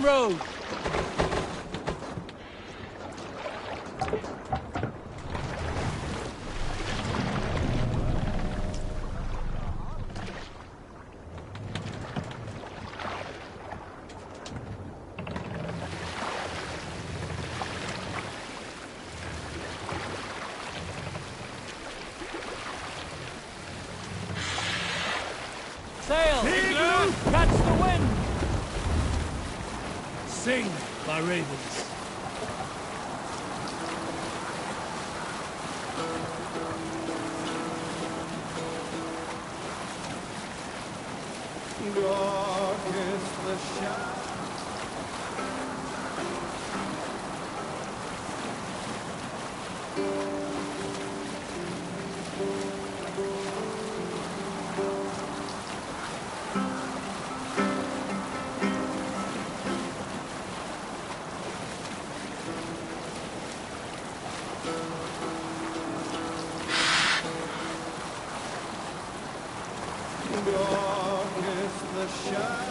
road. Sail! Catch the wind! Sing, my ravens. Darkest the shadow. Darkest the shadow.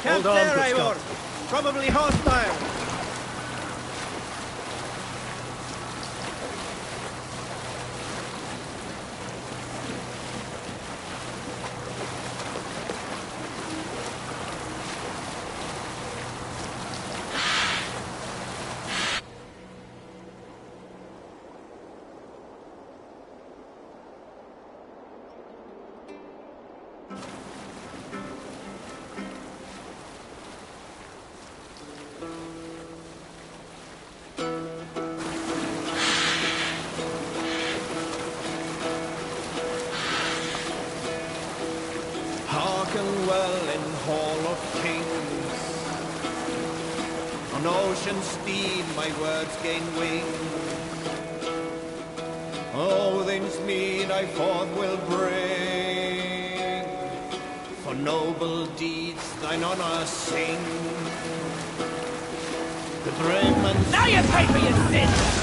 Hold on, there, good Ivor. Probably hostile. Hearken well in Hall of Kings. On ocean steed my words gain wings. Odin's mead I forth will bring. For noble deeds thine honor sing. The brave man. Now you pay for your sins!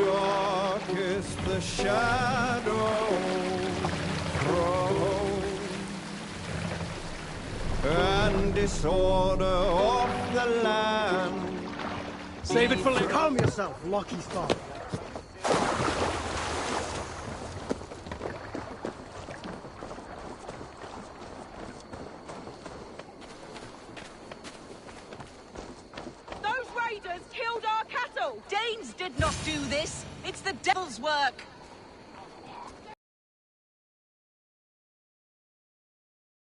dark is the shadow thrown, and disorder of the land. Save it for later. Calm yourself, lucky star. Those raiders killed our cattle! Danes did not do this! It's the devil's work!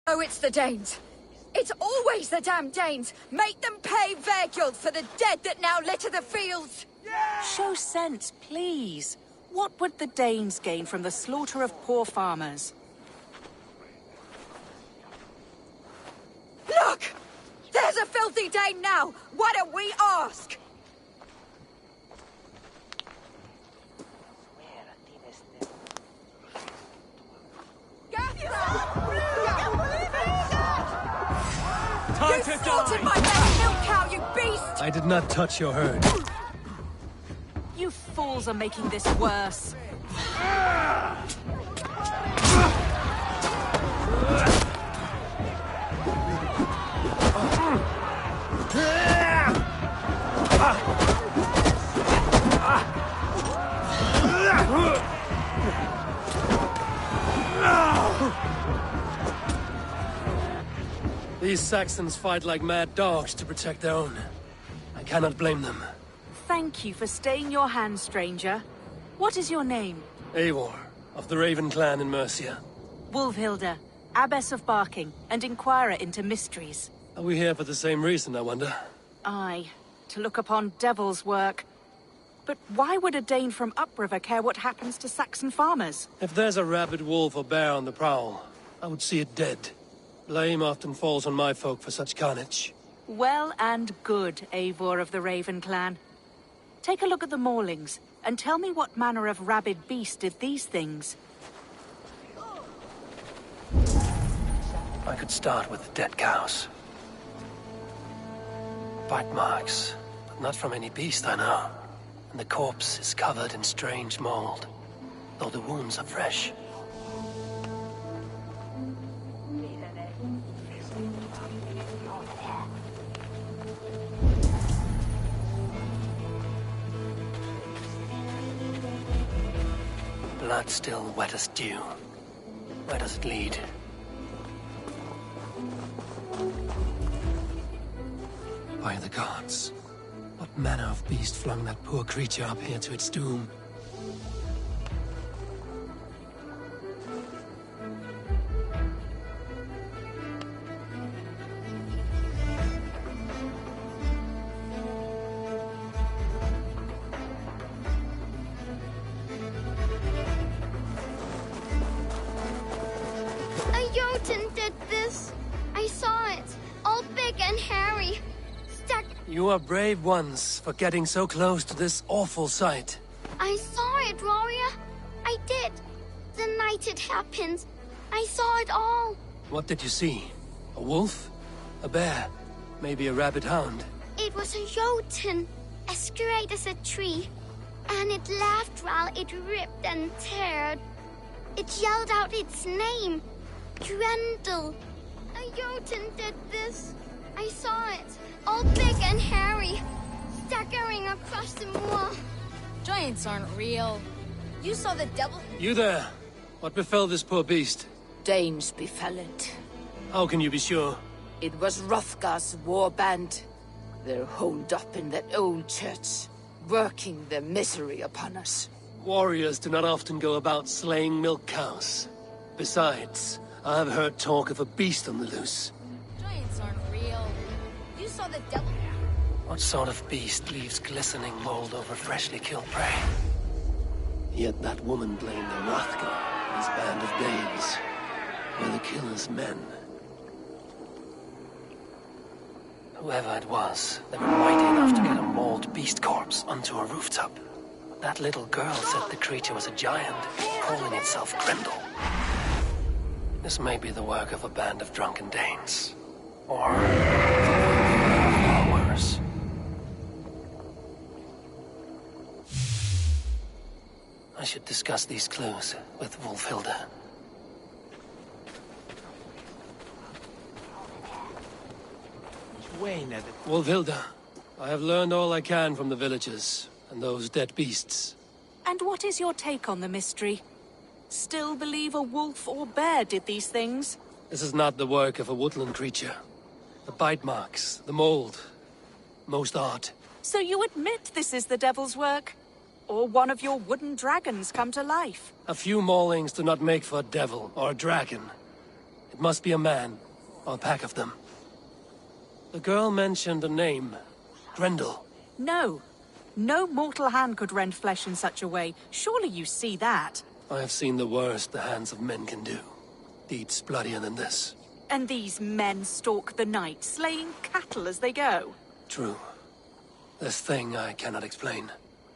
Oh, it's the Danes. It's always the damn Danes! Make them pay their guilt for the dead that now litter the fields! Show sense, please. What would the Danes gain from the slaughter of poor farmers? Look! There's a filthy Dane now! Why don't we ask? You slaughtered my best milk cow, you beast! I did not touch your herd. You fools are making this worse. These Saxons fight like mad dogs to protect their own. I cannot blame them. Thank you for staying your hand, stranger. What is your name? Eivor, of the Raven clan in Mercia. Wolfhilda, Abbess of Barking, and Inquirer into Mysteries. Are we here for the same reason, I wonder? Aye, to look upon devil's work. But why would a Dane from upriver care what happens to Saxon farmers? If there's a rabid wolf or bear on the prowl, I would see it dead. Blame often falls on my folk for such carnage. Well and good, Eivor of the Raven clan. Take a look at the maulings, and tell me what manner of rabid beast did these things. I could start with the dead cows. Bite marks, but not from any beast I know. And the corpse is covered in strange mold, though the wounds are fresh. Blood still wet as dew. Where does it lead? By the gods. What manner of beast flung that poor creature up here to its doom? A Jotun did this. I saw it. All big and hairy. Stuck. You are brave ones for getting so close to this awful sight. I saw it, warrior. I did. The night it happened. I saw it all. What did you see? A wolf? A bear? Maybe a rabid hound? It was a Jotun, as straight as a tree. And it laughed while it ripped and teared. It yelled out its name. Grendel. A Jotun did this. I saw it. All big and hairy. Staggering across the moor. Giants aren't real. You saw the devil? You there! What befell this poor beast? Danes befell it. How can you be sure? It was Hrothgar's war band. They're holed up in that old church, working their misery upon us. Warriors do not often go about slaying milk cows. Besides, I have heard talk of a beast on the loose. Giants aren't real. You saw the devil? What sort of beast leaves glistening mold over freshly killed prey? Yet that woman blamed the Hrothgar, his band of Danes, were the killer's men. Whoever it was, they were mighty enough to get a mauled beast corpse onto a rooftop. That little girl said the creature was a giant, calling itself Grendel. This may be the work of a band of drunken Danes. Or worse. I should discuss these clues with Wolfhilda. Wolfhilda, I have learned all I can from the villagers and those dead beasts. And what is your take on the mystery? Still believe a wolf or bear did these things? This is not the work of a woodland creature. The bite marks, the mold, most art. So you admit this is the devil's work? Or one of your wooden dragons come to life? A few maulings do not make for a devil or a dragon. It must be a man, or a pack of them. The girl mentioned a name. Grendel. No. No mortal hand could rend flesh in such a way. Surely you see that. I have seen the worst the hands of men can do. Deeds bloodier than this. And these men stalk the night, slaying cattle as they go. True. This thing I cannot explain.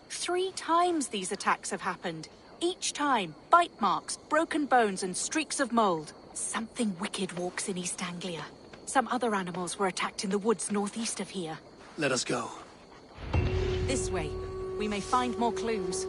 3 times these attacks have happened. Each time, bite marks, broken bones, and streaks of mold. Something wicked walks in East Anglia. Some other animals were attacked in the woods northeast of here. Let us go. This way. We may find more clues.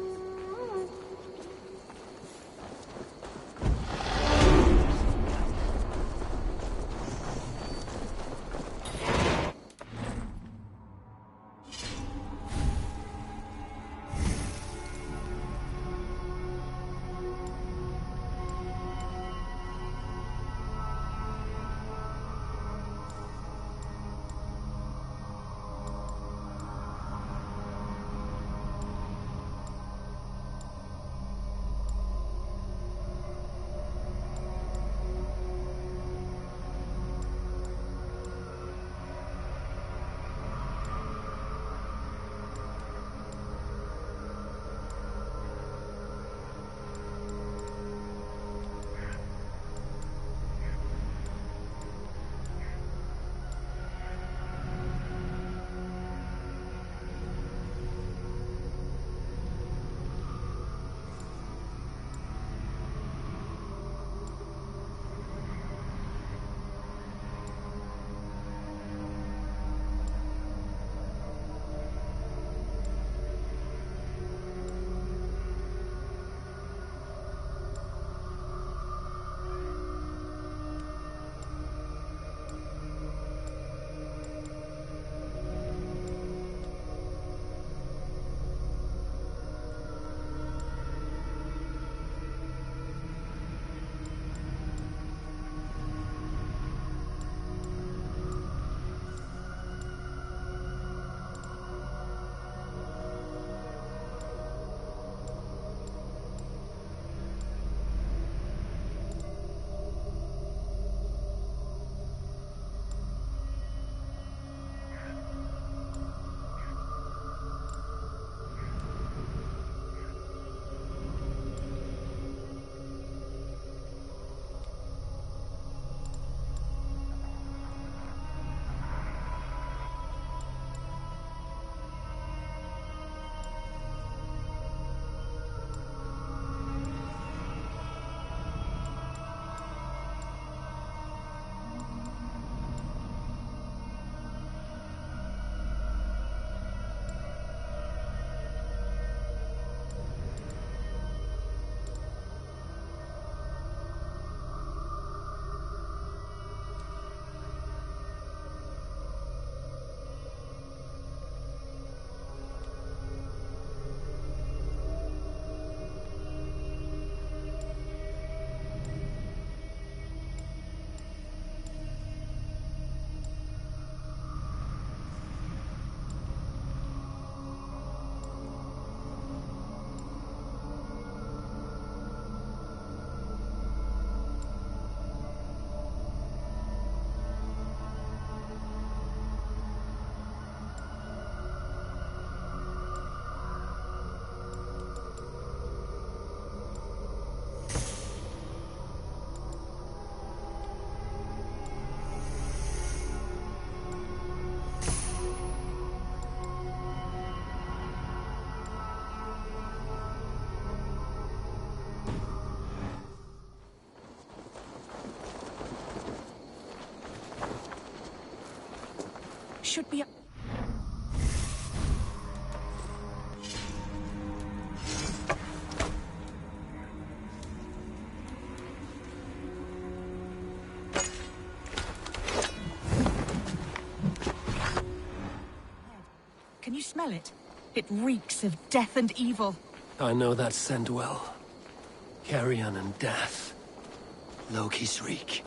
Should be... smell it? It reeks of death and evil. I know that scent well. Carrion and death. Loki's reek.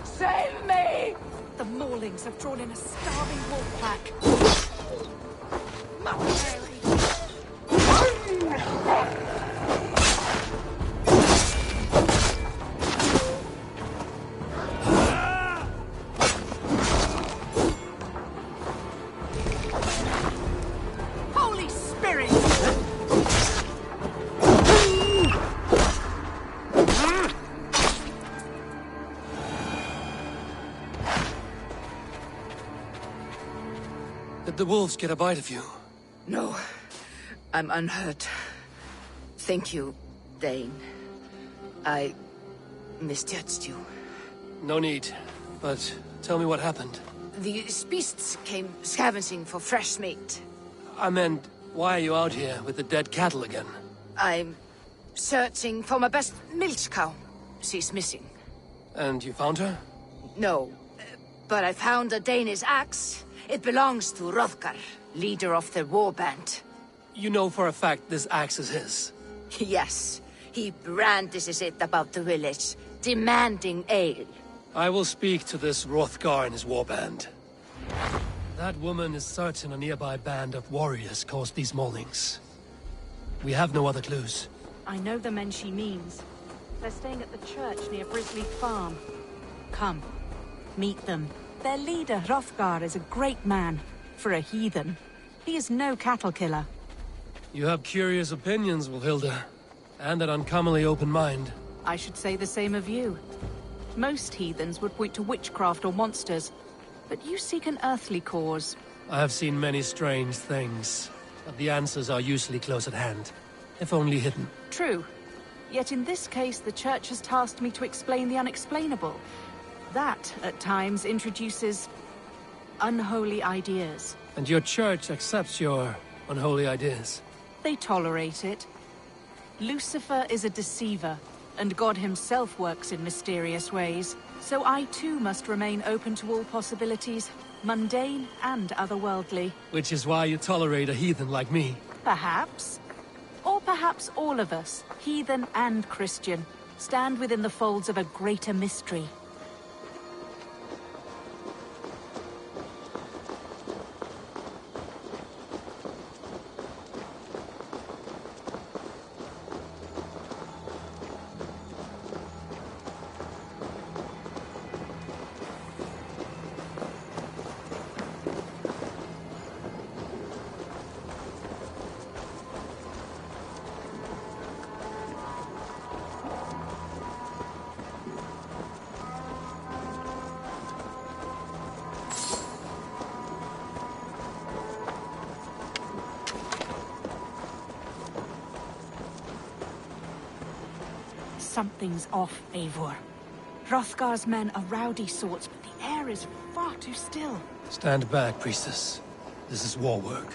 Save me! The Maulings have drawn in a starving wolf pack. Mother Mary! Holy Spirit! Did the wolves get a bite of you? No, I'm unhurt. Thank you, Dane. I misjudged you. No need. But tell me what happened. These beasts came scavenging for fresh meat. I meant, why are you out here with the dead cattle again? I'm searching for my best milch cow. She's missing. And you found her? No, but I found a Danish axe. It belongs to Hrothgar, leader of the warband. You know for a fact this axe is his. Yes, he brandishes it about the village, demanding ale. I will speak to this Hrothgar and his warband. That woman is certain a nearby band of warriors caused these maulings. We have no other clues. I know the men she means. They're staying at the church near Brisley Farm. Come, meet them. Their leader, Hrothgar, is a great man. For a heathen. He is no cattle killer. You have curious opinions, Wilhilda. And an uncommonly open mind. I should say the same of you. Most heathens would point to witchcraft or monsters. But you seek an earthly cause. I have seen many strange things. But the answers are usually close at hand. If only hidden. True. Yet in this case, the church has tasked me to explain the unexplainable. That, at times, introduces unholy ideas. And your church accepts your unholy ideas? They tolerate it. Lucifer is a deceiver, and God himself works in mysterious ways. So I too must remain open to all possibilities, mundane and otherworldly. Which is why you tolerate a heathen like me. Perhaps. Or perhaps all of us, heathen and Christian, stand within the folds of a greater mystery. Something's off, Eivor. Hrothgar's men are rowdy sorts, but the air is far too still. Stand back, priestess. This is war work.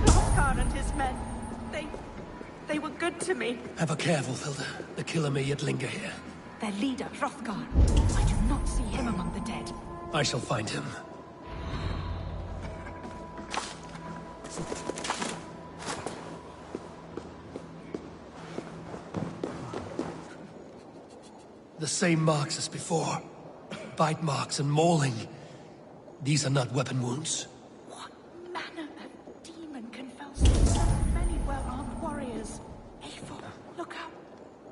Hrothgar and his men, they were good to me. Have a care, Wilhilda. The killer may yet linger here. Their leader, Hrothgar. I do not see him among the dead. I shall find him. The same marks as before. Bite marks and mauling. These are not weapon wounds. What manner of demon can fell so many well-armed warriors? Eivor, look up.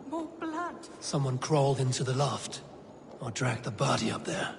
More blood. Someone crawled into the loft. Or dragged the body up there.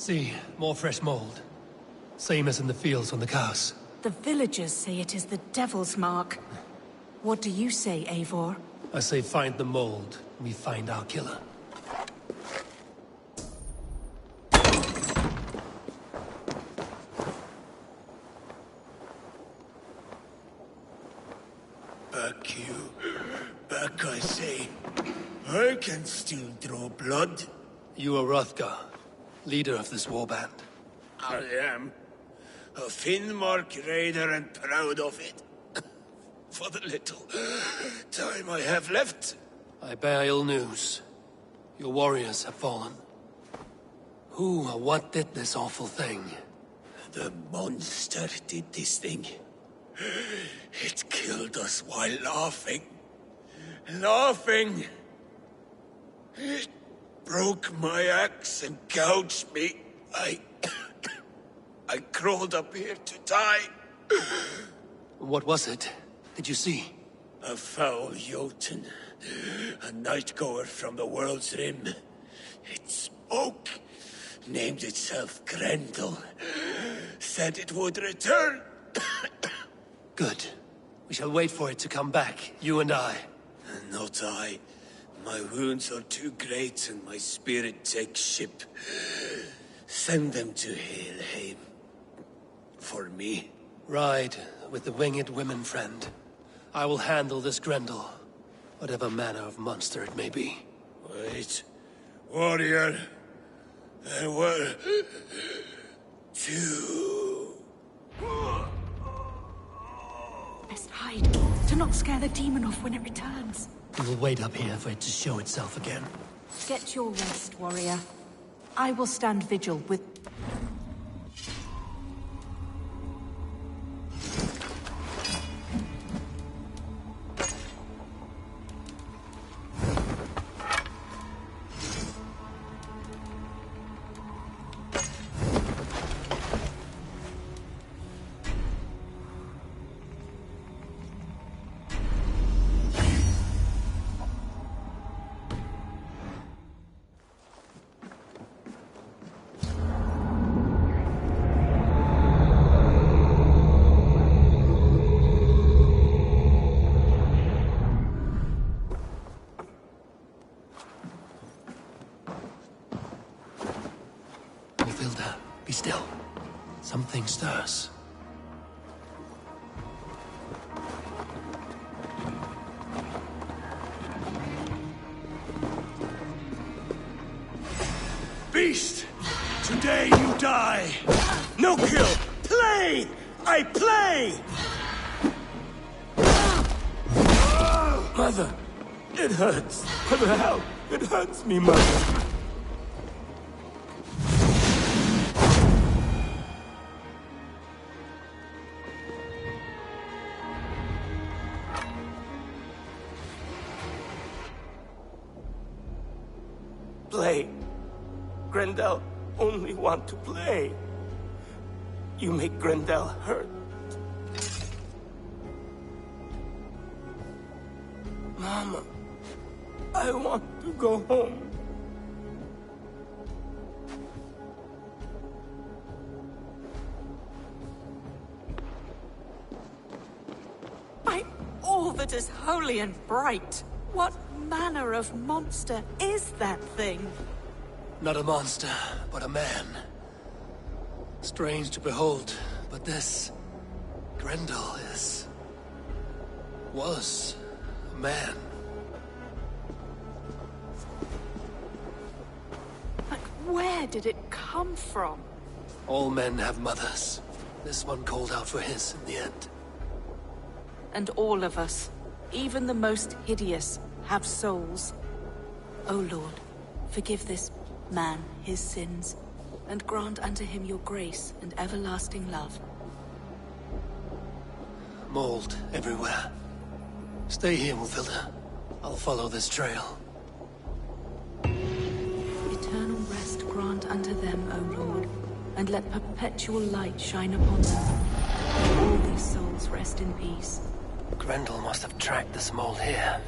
See, more fresh mold. Same as in the fields on the cows. The villagers say it is the Devil's Mark. What do you say, Eivor? I say find the mold, we find our killer. Back you. Back, I say. I can still draw blood. You are Hrothgar, leader of this warband. I am. A Finnmark raider and proud of it. For the little time I have left. I bear ill news. Your warriors have fallen. Who or what did this awful thing? The monster did this thing. It killed us while laughing. Laughing! It broke my axe and gouged me. I crawled up here to die. What was it? Did you see? A foul Jotun. A night-goer from the world's rim. It spoke. Named itself Grendel. Said it would return. Good. We shall wait for it to come back, you and I. Not I. My wounds are too great and my spirit takes ship. Send them to Helheim. For me. Ride with the winged women friend. I will handle this Grendel, whatever manner of monster it may be. Wait. Warrior. There were... two... Best hide, to not scare the demon off when it returns. We will wait up here for it to show itself again. Get your rest, warrior. I will stand vigil with... Be still. Something stirs. Beast! Today you die! No kill! Play! I play! Mother! It hurts! What the hell? It hurts me, Mother! Play. Grendel only want to play. You make Grendel hurt. Mama, I want to go home. By all that is holy and bright, what manner of monster is that thing? Not a monster, but a man. Strange to behold, but this... Grendel was a man. But where did it come from? All men have mothers. This one called out for his in the end. And all of us, even the most hideous, have souls. O Lord, forgive this man his sins, and grant unto him your grace and everlasting love. Mold everywhere. Stay here, Wolfilda. I'll follow this trail. Eternal rest grant unto them, O Lord, and let perpetual light shine upon them. May all these souls rest in peace. Grendel must have tracked this mold here.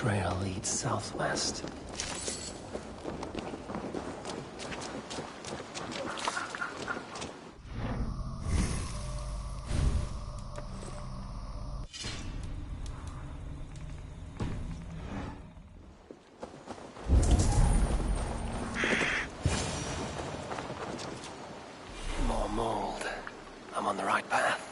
trail leads southwest. More mold. I'm on the right path.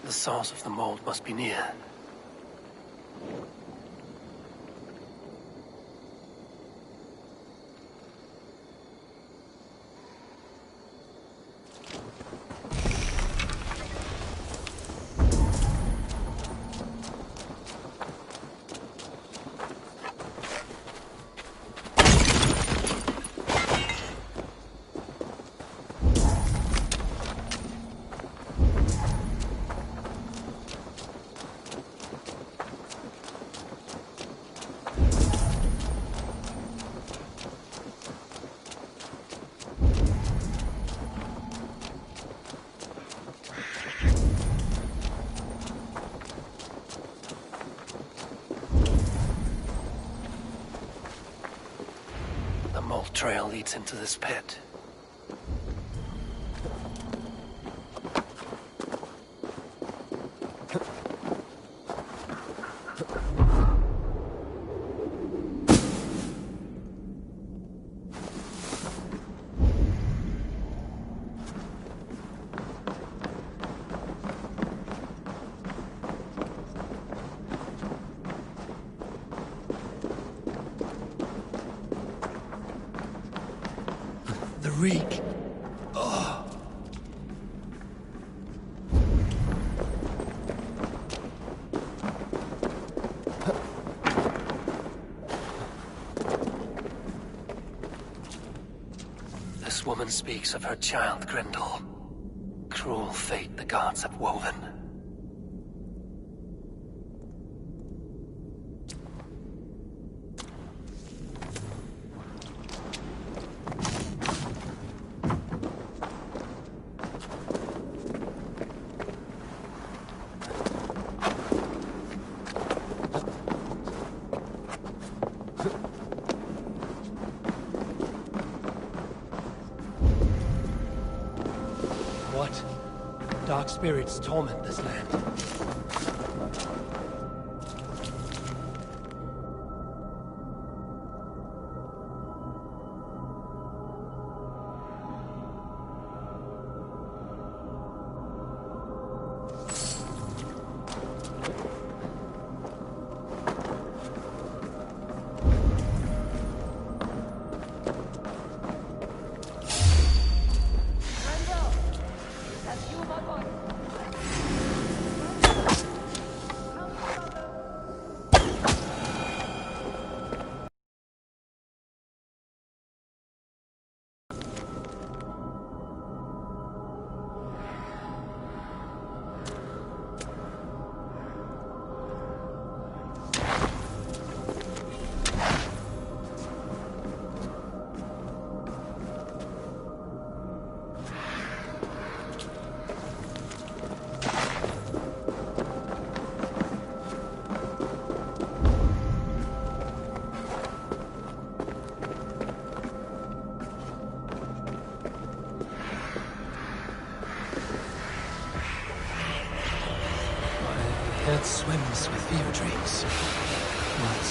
The source of the mold must be near. The mold trail leads into this pit. The reek. Oh. This woman speaks of her child, Grendel. Cruel fate the gods have woven. What? Dark spirits torment this land. Head swims with fever dreams. What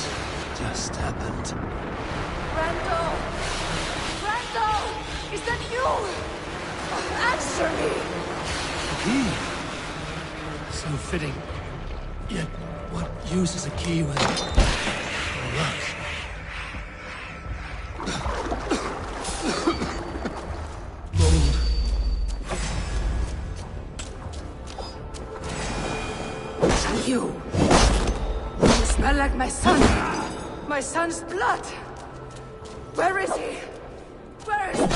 just happened? Grendel! Grendel! Is that you? Answer me! So fitting. Yet, what use is a key when... Look. Mold. You! You smell like my son! My son's blood! Where is he? Where is he?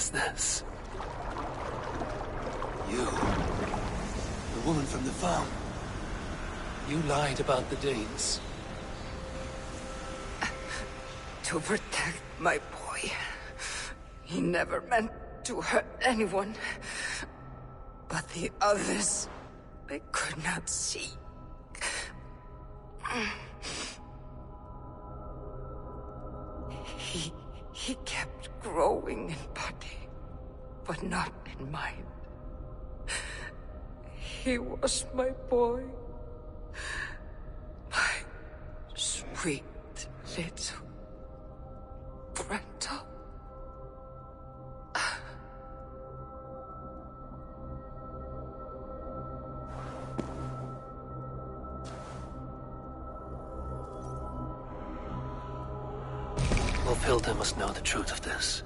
is this? You, the woman from the farm. You lied about the Danes. To protect my boy. He never meant to hurt anyone. But the others, they could not see. He kept growing in body, but not in mind. He was my boy. My sweet little Grendel. Hilda must know the truth of this.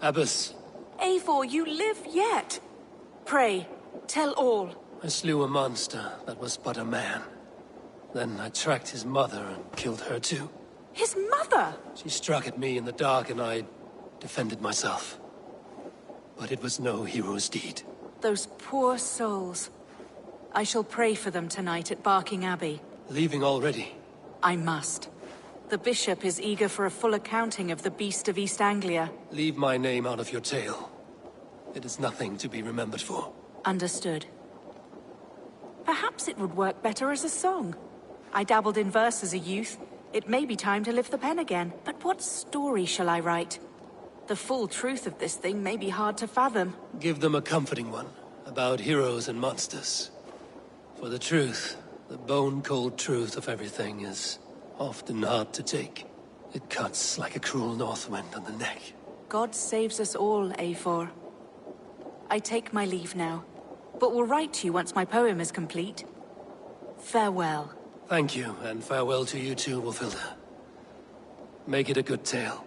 Abbess. Eivor, you live yet. Pray, tell all. I slew a monster that was but a man. Then I tracked his mother and killed her too. His mother? She struck at me in the dark and I defended myself. But it was no hero's deed. Those poor souls. I shall pray for them tonight at Barking Abbey. Leaving already? I must. The bishop is eager for a full accounting of the Beast of East Anglia. Leave my name out of your tale. It is nothing to be remembered for. Understood. Perhaps it would work better as a song. I dabbled in verse as a youth. It may be time to lift the pen again. But what story shall I write? The full truth of this thing may be hard to fathom. Give them a comforting one, about heroes and monsters. For the truth, the bone-cold truth of everything is often hard to take. It cuts like a cruel north wind on the neck. God saves us all, Eivor. I take my leave now, but will write to you once my poem is complete. Farewell. Thank you, and farewell to you too, Wolfilda. Make it a good tale.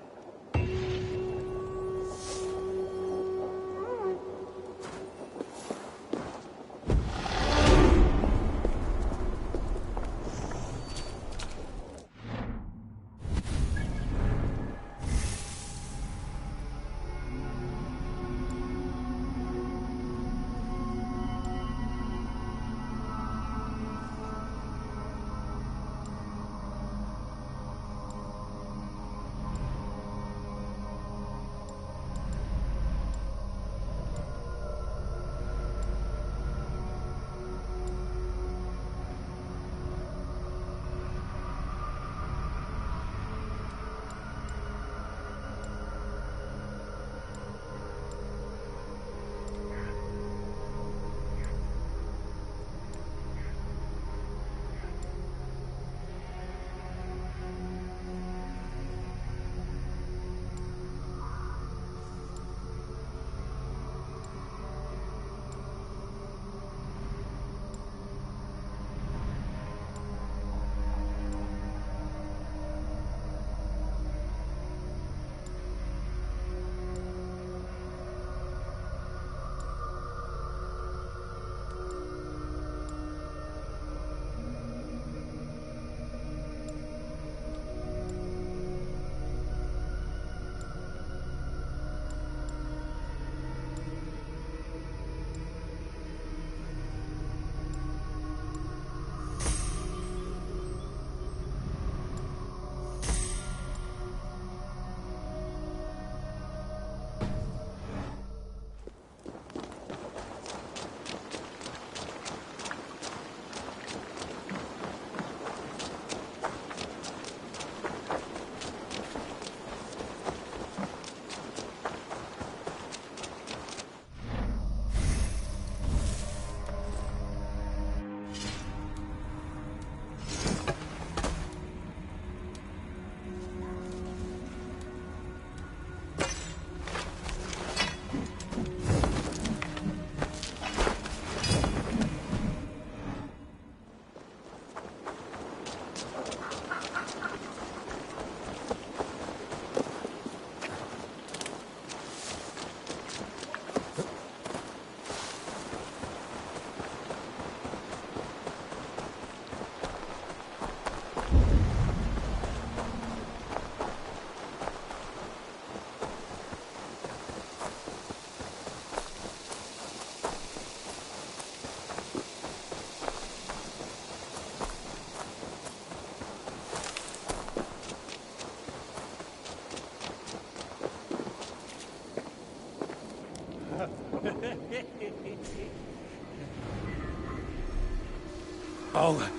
Oh.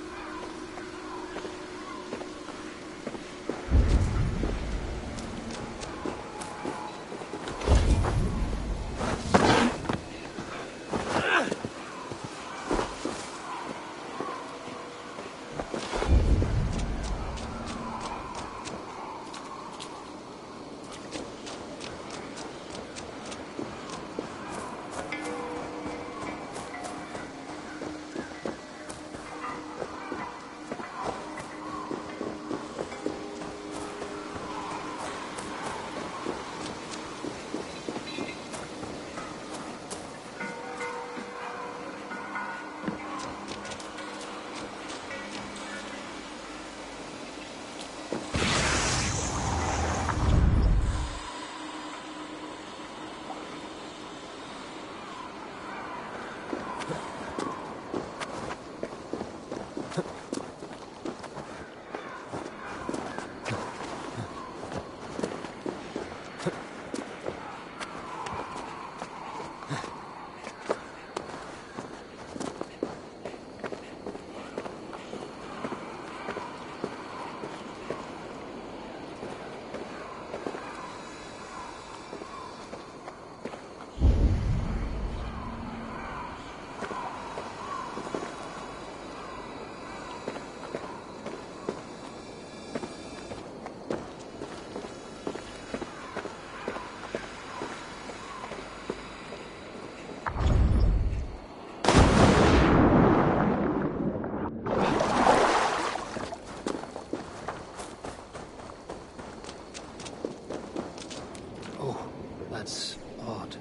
That's odd.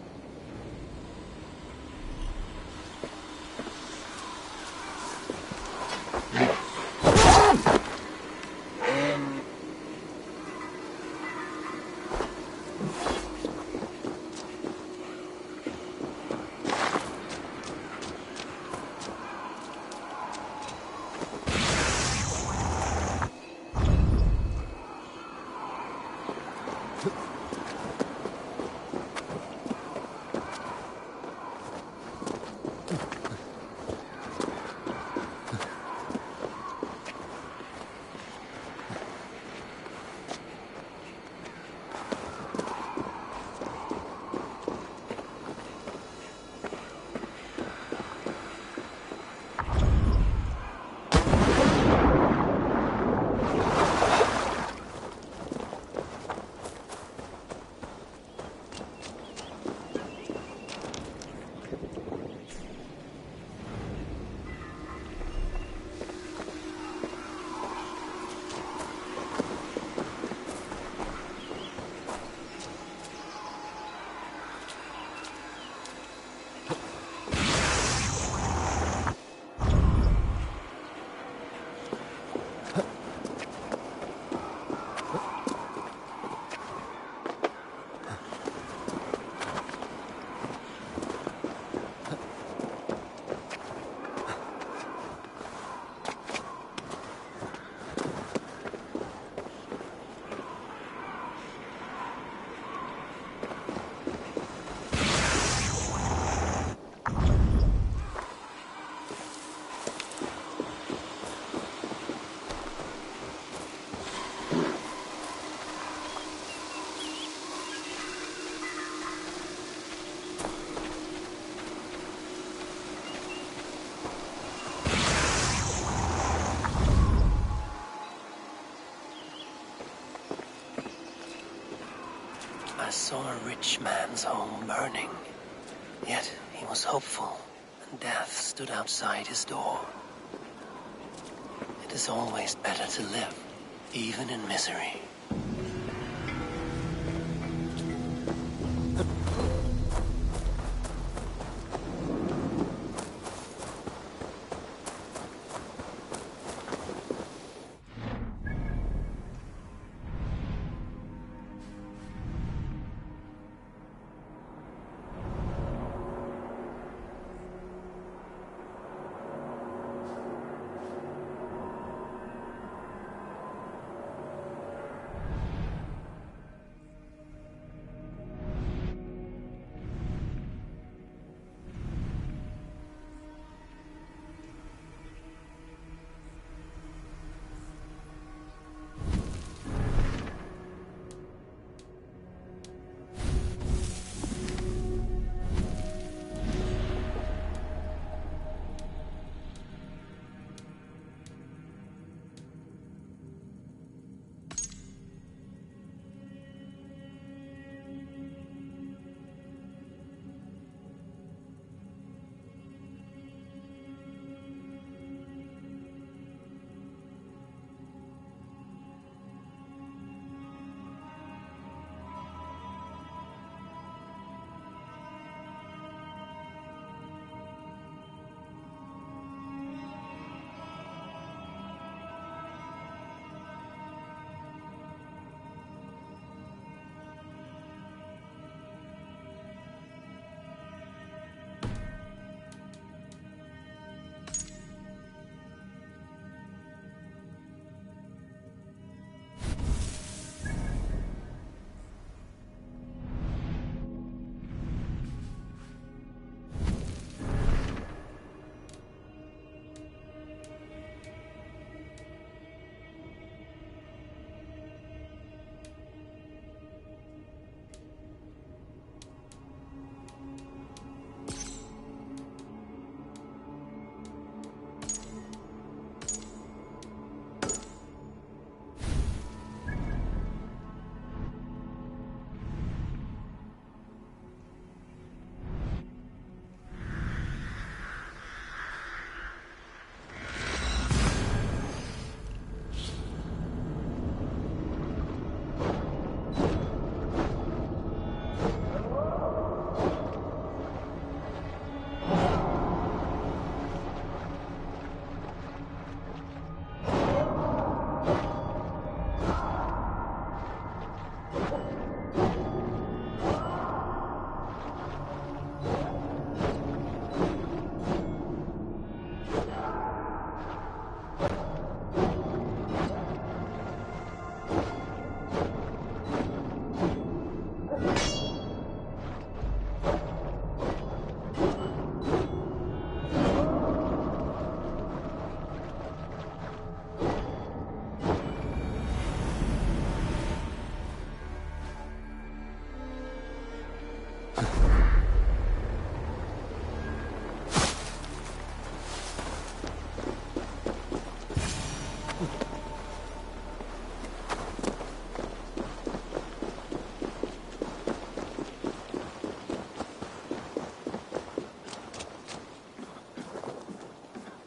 I saw a rich man's home burning. Yet he was hopeful, and death stood outside his door. It is always better to live, even in misery.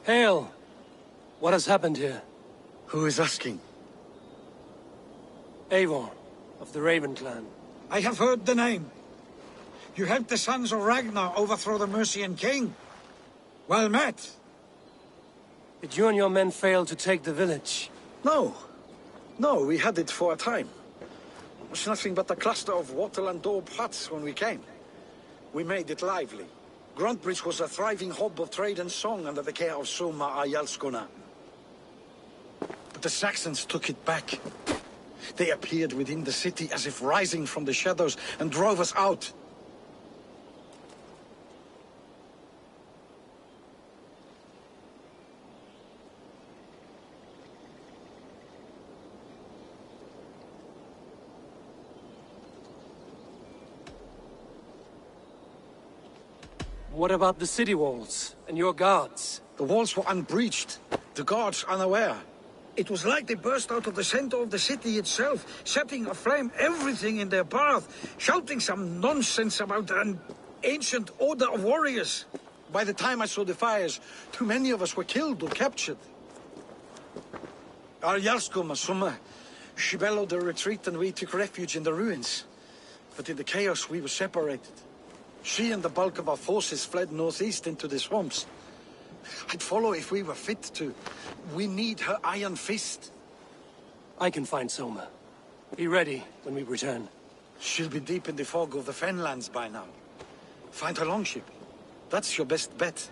Hail! What has happened here? Who is asking? Eivor, of the Raven clan. I have heard the name. You helped the sons of Ragnar overthrow the Mercian king. Well met. Did you and your men fail to take the village? No. No, we had it for a time. It was nothing but a cluster of wattle and daub huts when we came. We made it lively. Gruntbridge was a thriving hub of trade and song under the care of Soma Ayalskona. But the Saxons took it back. They appeared within the city as if rising from the shadows and drove us out. What about the city walls and your guards? The walls were unbreached, the guards unaware. It was like they burst out of the center of the city itself, setting aflame everything in their path, shouting some nonsense about an ancient order of warriors. By the time I saw the fires, too many of us were killed or captured. Our Yarskoma, Soma, she bellowed a retreat and we took refuge in the ruins. But in the chaos we were separated. She and the bulk of our forces fled northeast into the swamps. I'd follow if we were fit to. We need her iron fist. I can find Soma. Be ready when we return. She'll be deep in the fog of the Fenlands by now. Find her longship. That's your best bet.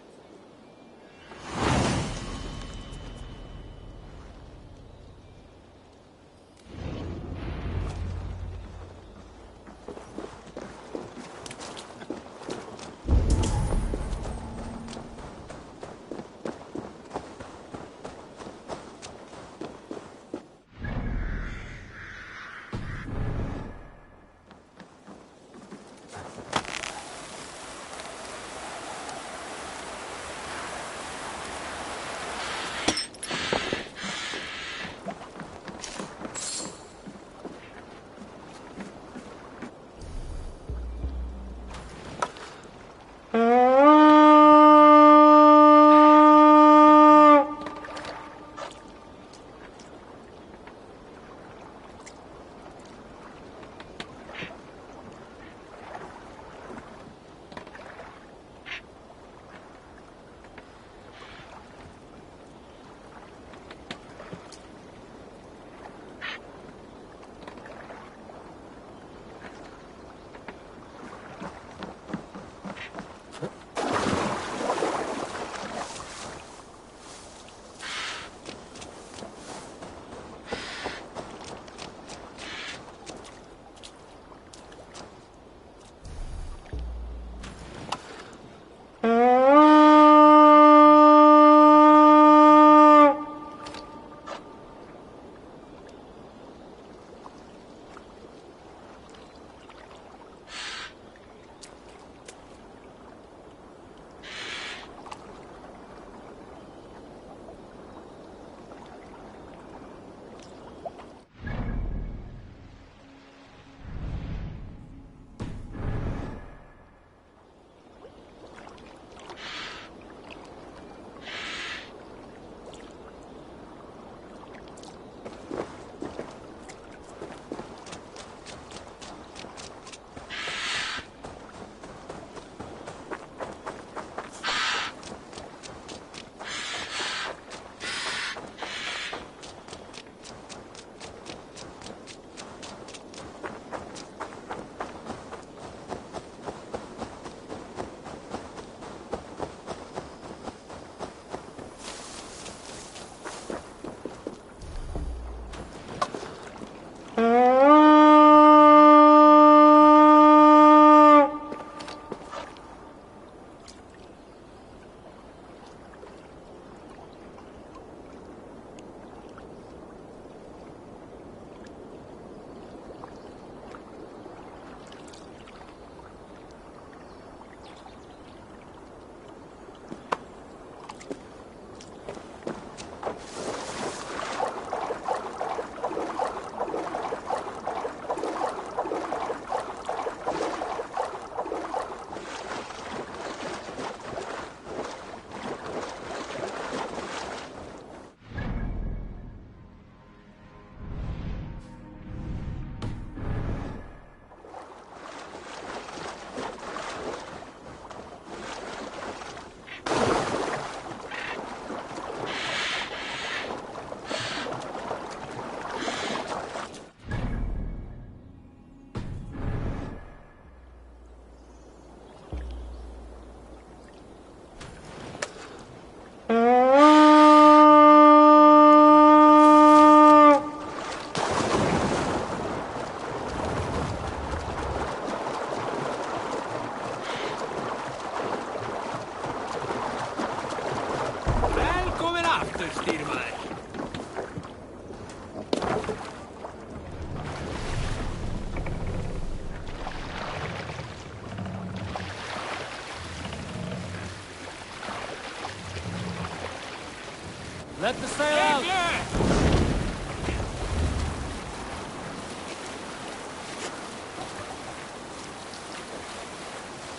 Let the sail out!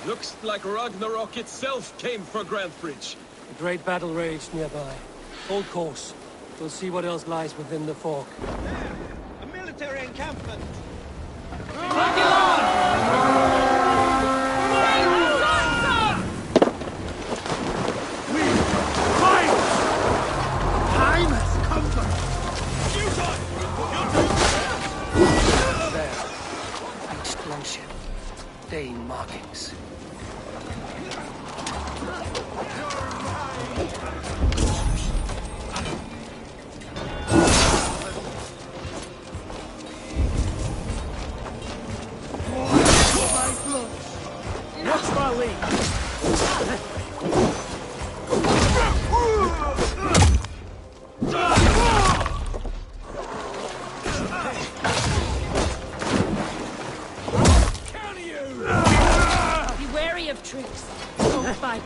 Looks like Ragnarok itself came for Grantebridge. A great battle raged nearby. Hold course. We'll see what else lies within the fog. There! A military encampment! Longship. Dane markings. Watch my lead! Of tricks. Don't fight.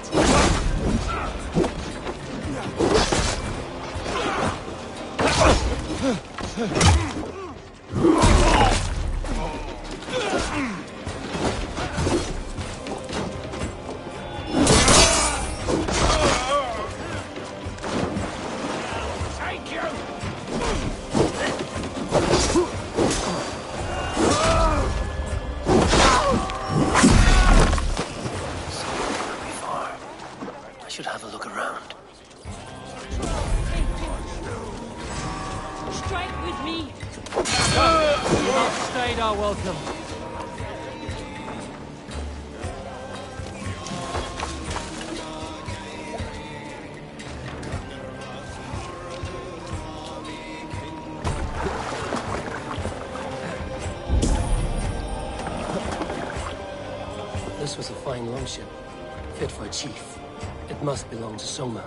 Should have a look around. Strike with me. You outstayed our welcome. This was a fine longship, fit for a chief. It must belong to Soma.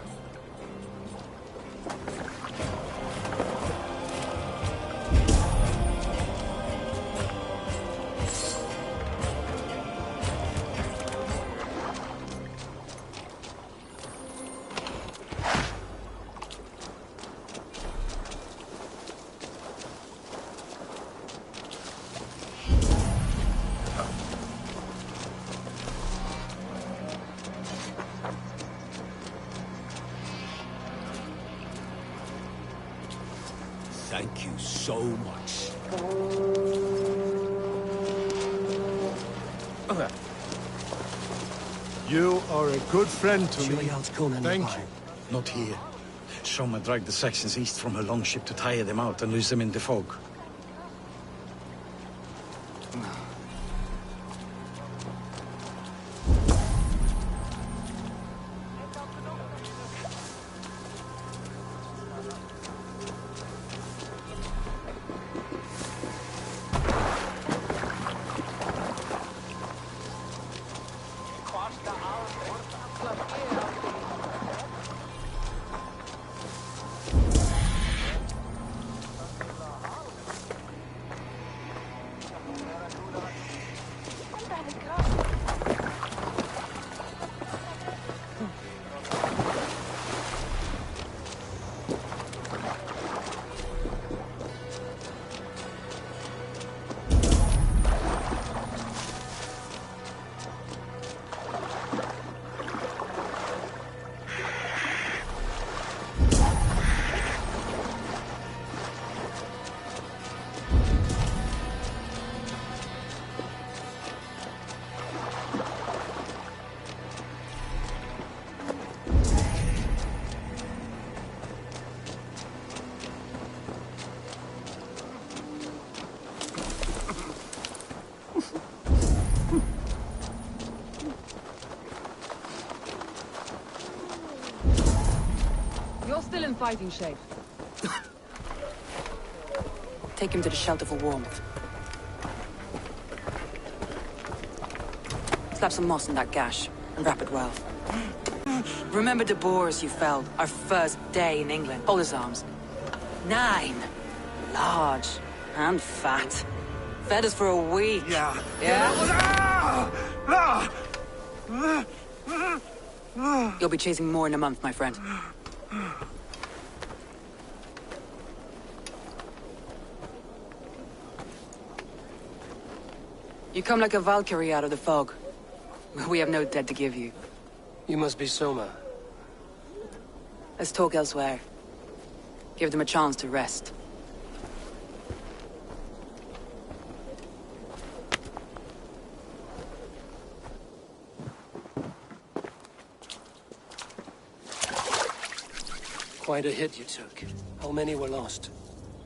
Thank you so much. You are a good friend to me. Thank you. Not here. Soma dragged the Saxons east from her longship to tire them out and lose them in the fog. You're still in fighting shape. Take him to the shelter for warmth. Slap some moss in that gash, and wrap it well. Remember the boars you felled, our first day in England. Hold his arms. 9. Large and fat. Fed us for a week. Yeah. You'll be chasing more in a month, my friend. You come like a Valkyrie out of the fog. We have no debt to give you. You must be Soma. Let's talk elsewhere. Give them a chance to rest. Quite a hit you took. How many were lost?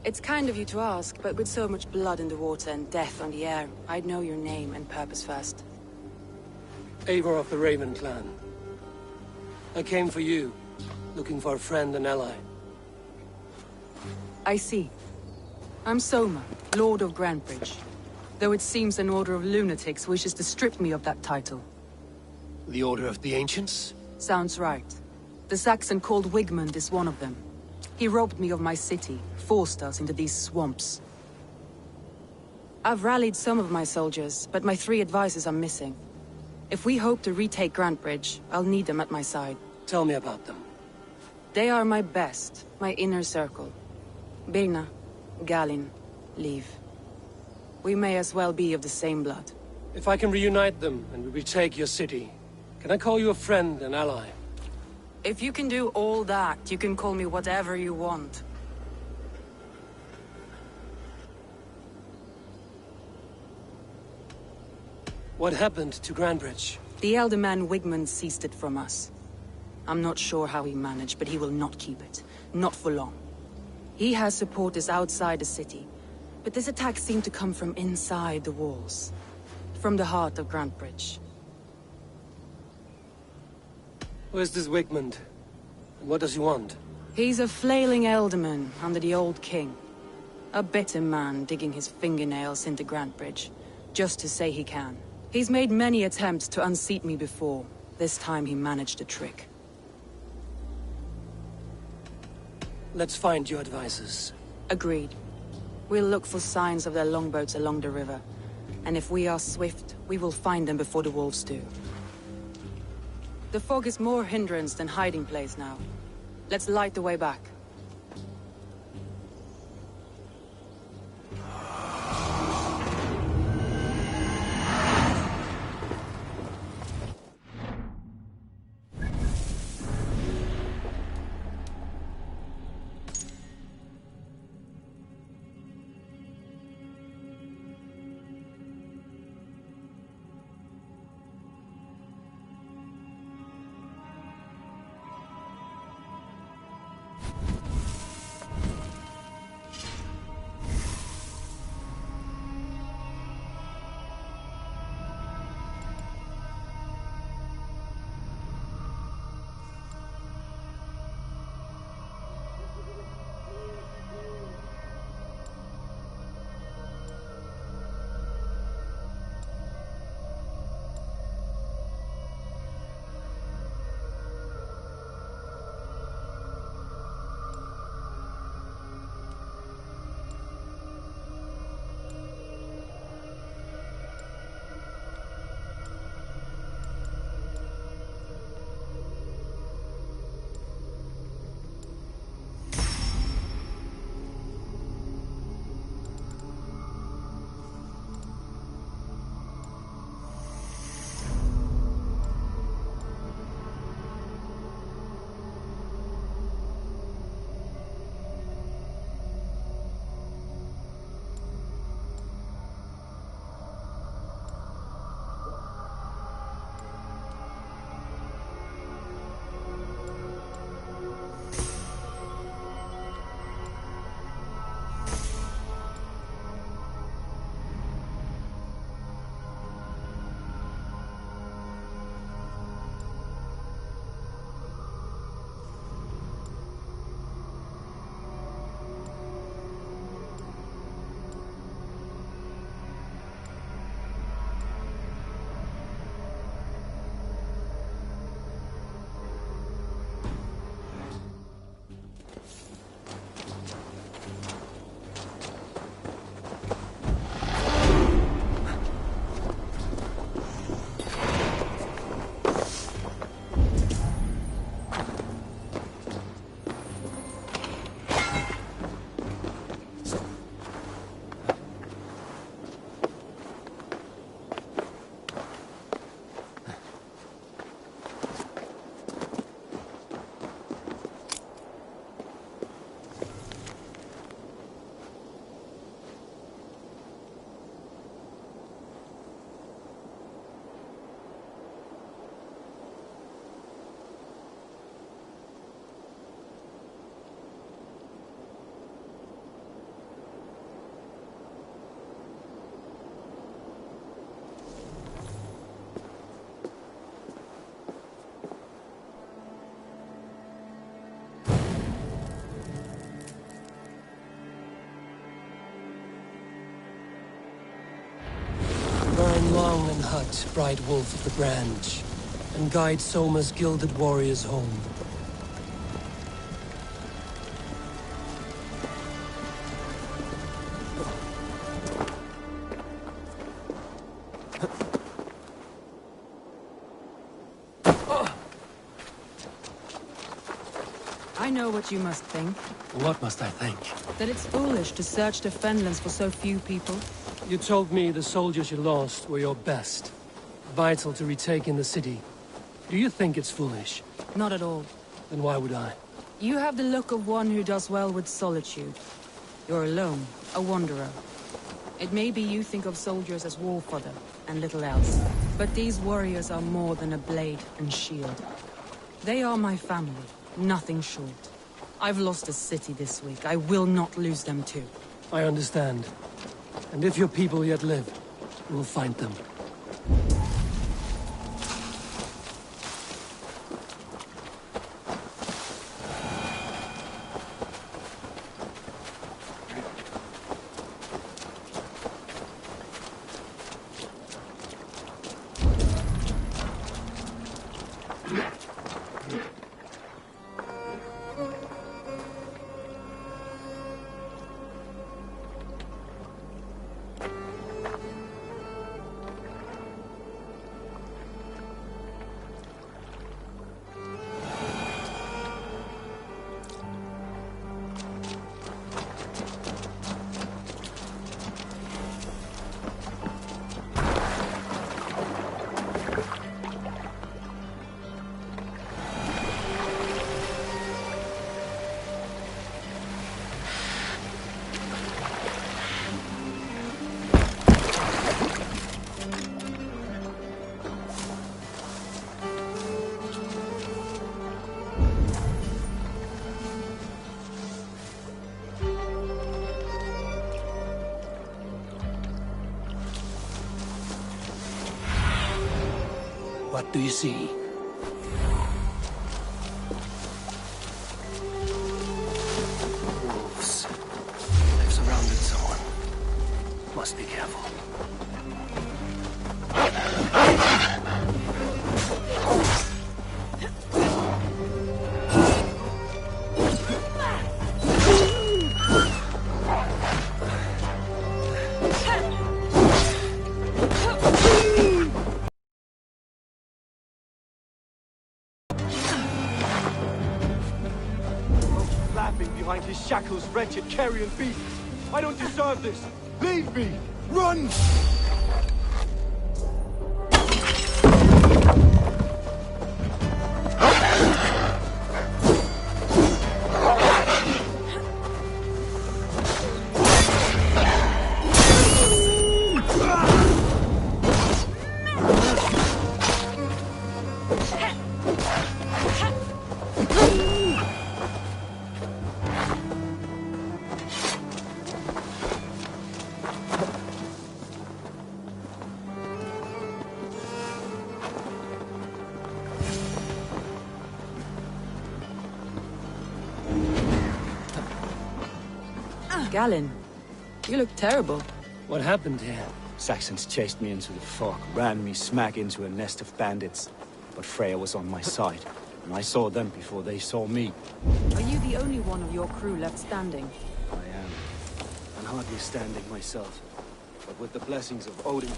It's kind of you to ask, but with so much blood in the water and death on the air, I'd know your name and purpose first. Eivor of the Raven clan. I came for you, looking for a friend and ally. I see. I'm Soma, Lord of Grantebridge. Though it seems an order of lunatics wishes to strip me of that title. The Order of the Ancients? Sounds right. The Saxon called Wigmund is one of them. He robbed me of my city, forced us into these swamps. I've rallied some of my soldiers, but my 3 advisors are missing. If we hope to retake Grantebridge, I'll need them at my side. Tell me about them. They are my best, my inner circle. Birna, Galin, Liv. We may as well be of the same blood. If I can reunite them and we retake your city, can I call you a friend and ally? If you can do all that, you can call me whatever you want. What happened to Grantebridge? The elder man Wigmund seized it from us. I'm not sure how he managed, but he will not keep it. Not for long. He has supporters outside the city, but this attack seemed to come from inside the walls. From the heart of Grantebridge. Where's this Wigmund? And what does he want? He's a flailing elderman under the old king. A bitter man digging his fingernails into Grantebridge, just to say he can. He's made many attempts to unseat me before. This time he managed a trick. Let's find your advisors. Agreed. We'll look for signs of their longboats along the river. And if we are swift, we will find them before the wolves do. The fog is more hindrance than hiding place now. Let's light the way back. Long and hut, bright wolf of the branch, and guide Soma's gilded warriors home. I know what you must think. What must I think? That it's foolish to search the Fenlands for so few people. You told me the soldiers you lost were your best. Vital to retaking the city. Do you think it's foolish? Not at all. Then why would I? You have the look of one who does well with solitude. You're alone, a wanderer. It may be you think of soldiers as war fodder, and little else. But these warriors are more than a blade and shield. They are my family, nothing short. I've lost a city this week. I will not lose them too. I understand. And if your people yet live, we'll find them. What do you see? Wolves. They've surrounded someone. Must be careful. Behind his shackles, wretched carrion beast. I don't deserve this. Leave me. Run! Galen, you look terrible. What happened here? Saxons chased me into the fog, ran me smack into a nest of bandits. But Freya was on my side, and I saw them before they saw me. Are you the only one of your crew left standing? I am. And hardly standing myself. But with the blessings of Odin...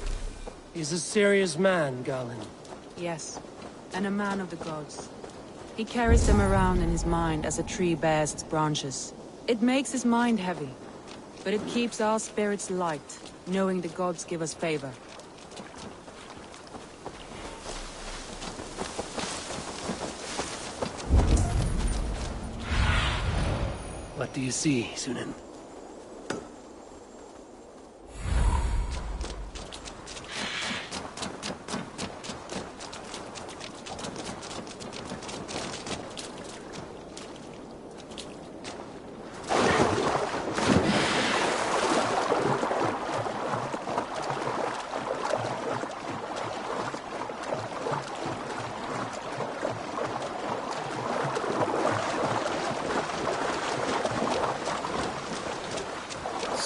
He's a serious man, Galen. Yes, and a man of the gods. He carries them around in his mind as a tree bears its branches. It makes his mind heavy, but it keeps our spirits light, knowing the gods give us favor. What do you see, Sunan?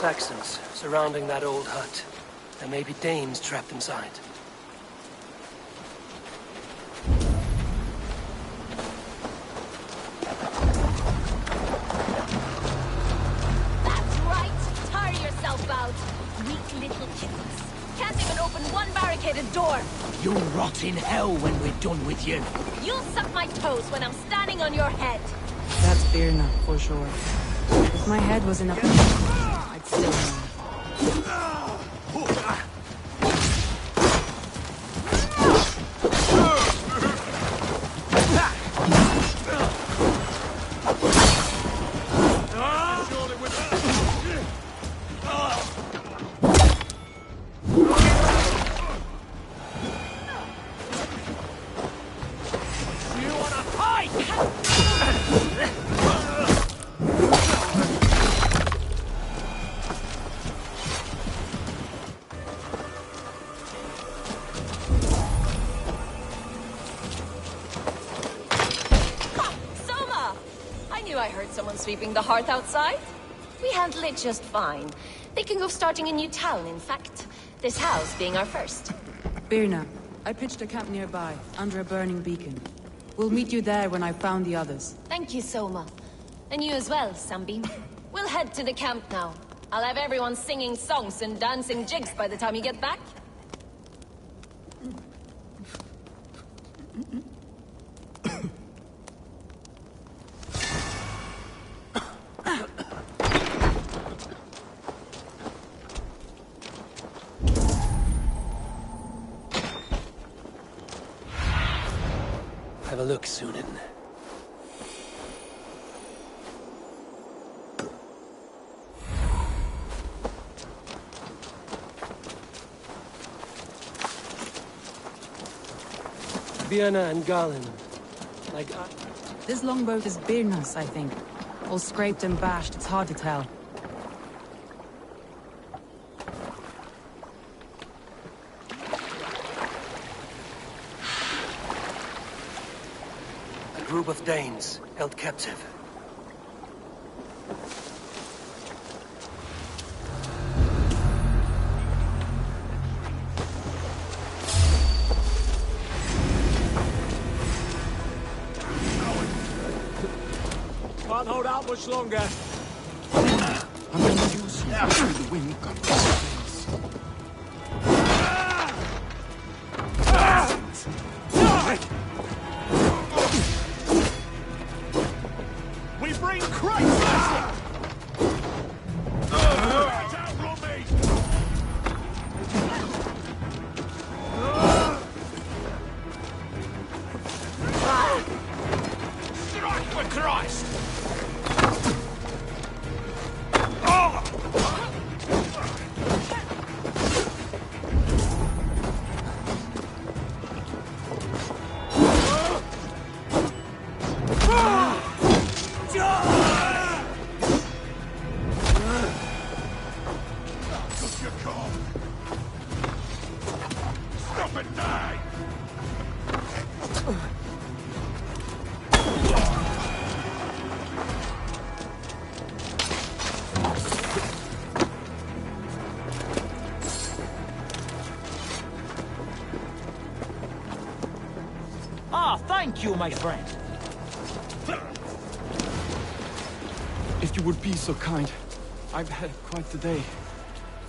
Saxons surrounding that old hut. There may be Danes trapped inside. That's right! Tire yourself out! Weak little kittens. Can't even open one barricaded door! You'll rot in hell when we're done with you. You'll suck my toes when I'm standing on your head! That's Birna, for sure. If my head was enough, I'd still know. Sweeping the hearth outside? We handle it just fine. Thinking of starting a new town, in fact. This house being our first. Birna, I pitched a camp nearby, under a burning beacon. We'll meet you there when I've found the others. Thank you, Soma. And you as well, Sunbeam. We'll head to the camp now. I'll have everyone singing songs and dancing jigs by the time you get back. Have a look, Sunan. Birna and Galin. This longboat is Birna's, I think. All scraped and bashed, it's hard to tell. A group of Danes held captive. Can't hold out much longer. I'm gonna use you through the wind got face. We bring Christ! Strike for Christ! Stop and die! Ah, thank you, my friend. If you would be so kind, I've had quite the day.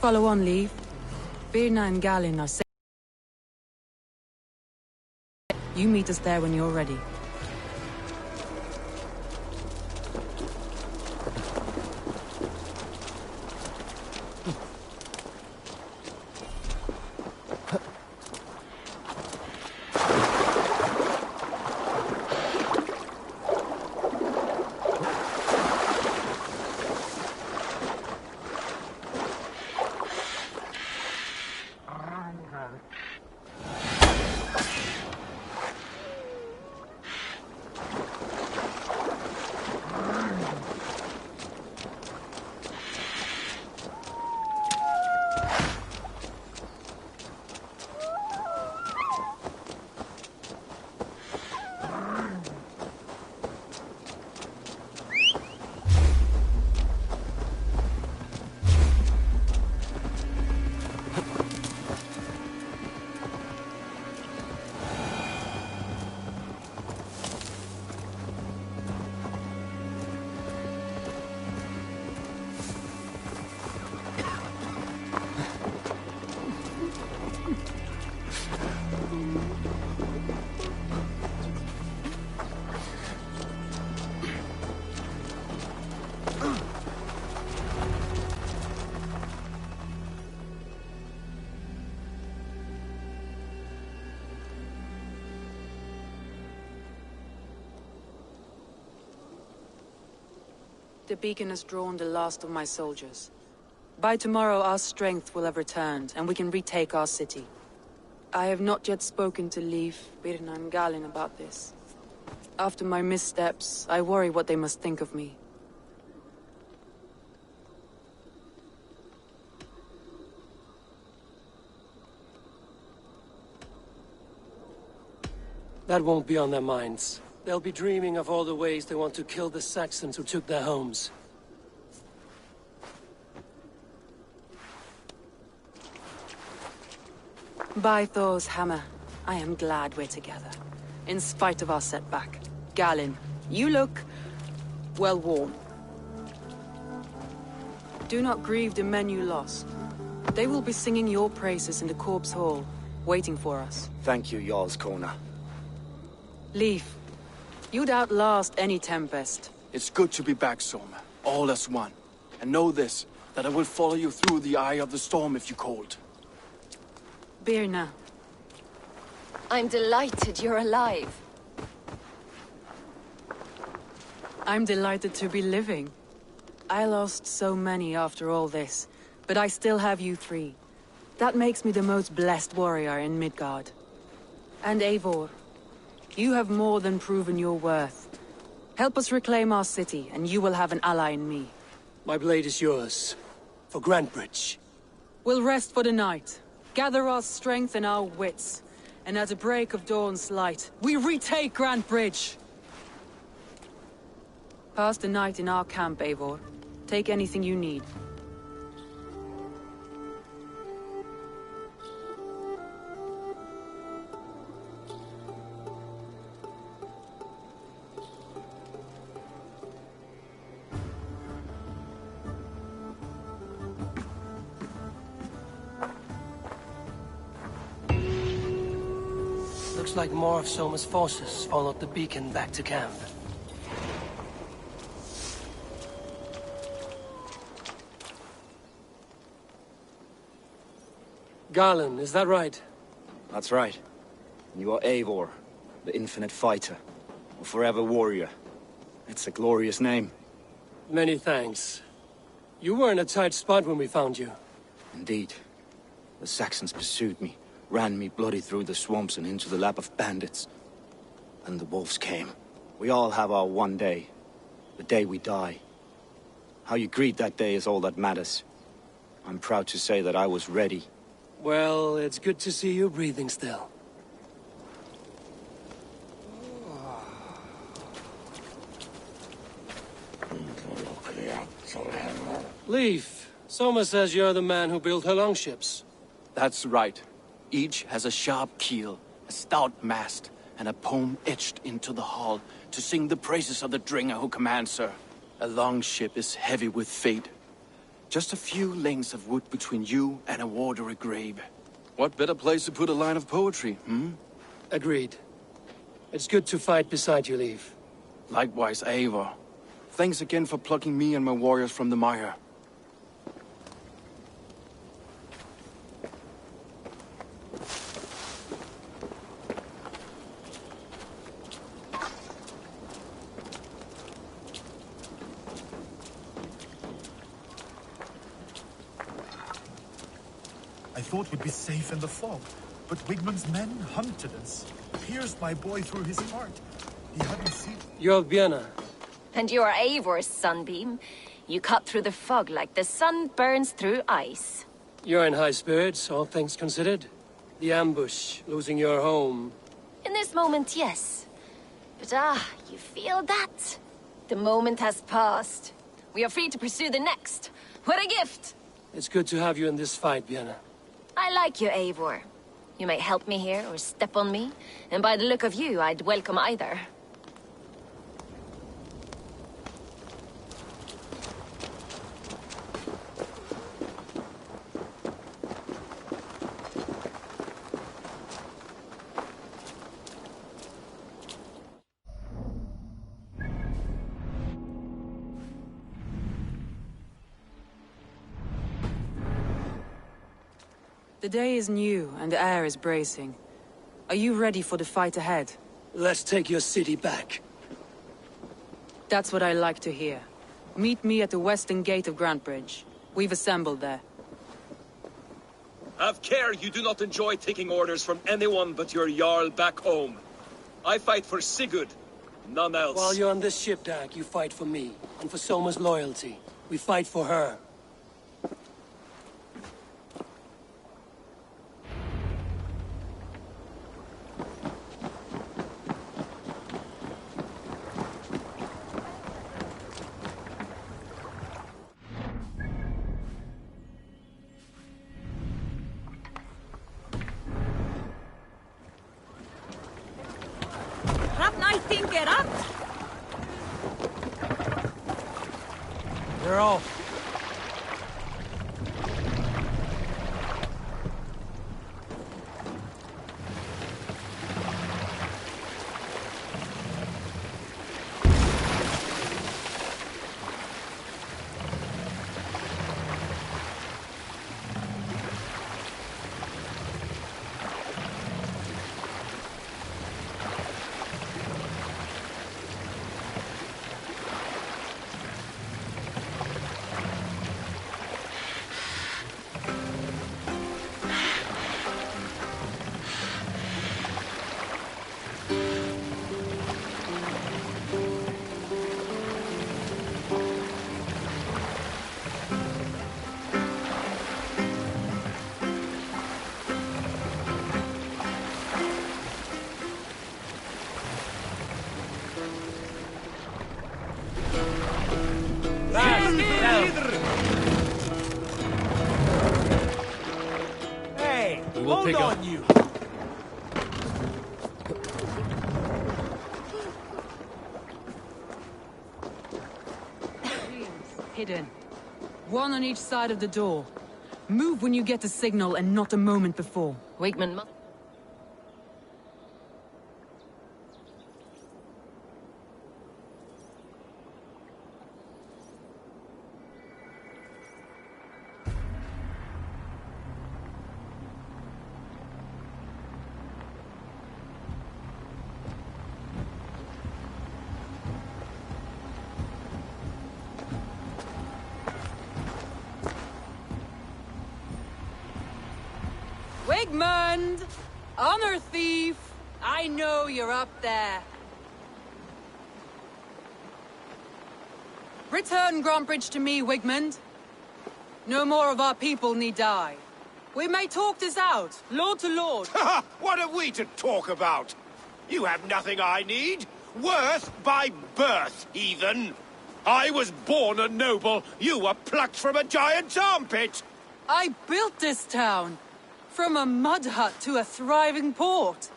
Follow on, Leave. Birna and Galin are safe. You meet us there when you're ready. the beacon has drawn the last of my soldiers. By tomorrow our strength will have returned, and we can retake our city. I have not yet spoken to Leif, Birna and Galin about this. After my missteps, I worry what they must think of me. That won't be on their minds. They'll be dreaming of all the ways they want to kill the Saxons who took their homes. By Thor's hammer, I am glad we're together. In spite of our setback. Galin, you look... well worn. Do not grieve the men you lost. They will be singing your praises in the Corpse Hall, waiting for us. Thank you, Jarl's Kona. Leif, you'd outlast any tempest. It's good to be back, Soma. All as one. And know this, that I will follow you through the eye of the storm if you called. Birna. I'm delighted you're alive. I'm delighted to be living. I lost so many after all this, but I still have you three. That makes me the most blessed warrior in Midgard. And Eivor, you have more than proven your worth. Help us reclaim our city, and you will have an ally in me. My blade is yours. For Grantebridge. We'll rest for the night. Gather our strength and our wits. And at the break of dawn's light, we retake Grantebridge! Pass the night in our camp, Eivor. Take anything you need. Looks like more of Soma's forces followed the beacon back to camp. Garland, is that right? That's right. You are Eivor, the infinite fighter, a forever warrior. It's a glorious name. Many thanks. You were in a tight spot when we found you. Indeed. The Saxons pursued me, ran me bloody through the swamps and into the lap of bandits. And the wolves came. We all have our one day. The day we die. How you greet that day is all that matters. I'm proud to say that I was ready. Well, it's good to see you breathing still. Leif, Soma says you're the man who built her longships. That's right. Each has a sharp keel, a stout mast, and a poem etched into the hull to sing the praises of the Dringer who commands her. A longship is heavy with fate. Just a few lengths of wood between you and a watery grave. What better place to put a line of poetry, hmm? Agreed. It's good to fight beside you, Leif. Likewise, Eivor. Thanks again for plucking me and my warriors from the mire. I thought we'd be safe in the fog, but Wigmund's men hunted us, pierced my boy through his heart. He hadn't seen... You're Björna. And you are Eivor's sunbeam. You cut through the fog like the sun burns through ice. You're in high spirits, all things considered. The ambush, losing your home. In this moment, yes. But you feel that? The moment has passed. We are free to pursue the next. What a gift! It's good to have you in this fight, Björna. I like you, Eivor. You may help me here or step on me, and by the look of you, I'd welcome either. The day is new, and the air is bracing. Are you ready for the fight ahead? Let's take your city back. That's what I like to hear. Meet me at the western gate of Grantbridge. We've assembled there. Have care you do not enjoy taking orders from anyone but your Jarl back home. I fight for Sigurd, none else. While you're on this ship, Dag, you fight for me, and for Soma's loyalty. We fight for her. Get up! They're off. Hey, will hold pick on up. you! Hidden. One on each side of the door. Move when you get the signal and not a moment before. Wigman. Wigmund! Honor thief! I know you're up there. Return Grantbridge to me, Wigmund. No more of our people need die. We may talk this out, lord to lord. What have we to talk about? You have nothing I need. Worth by birth, heathen. I was born a noble. You were plucked from a giant's armpit. I built this town. From a mud hut to a thriving port.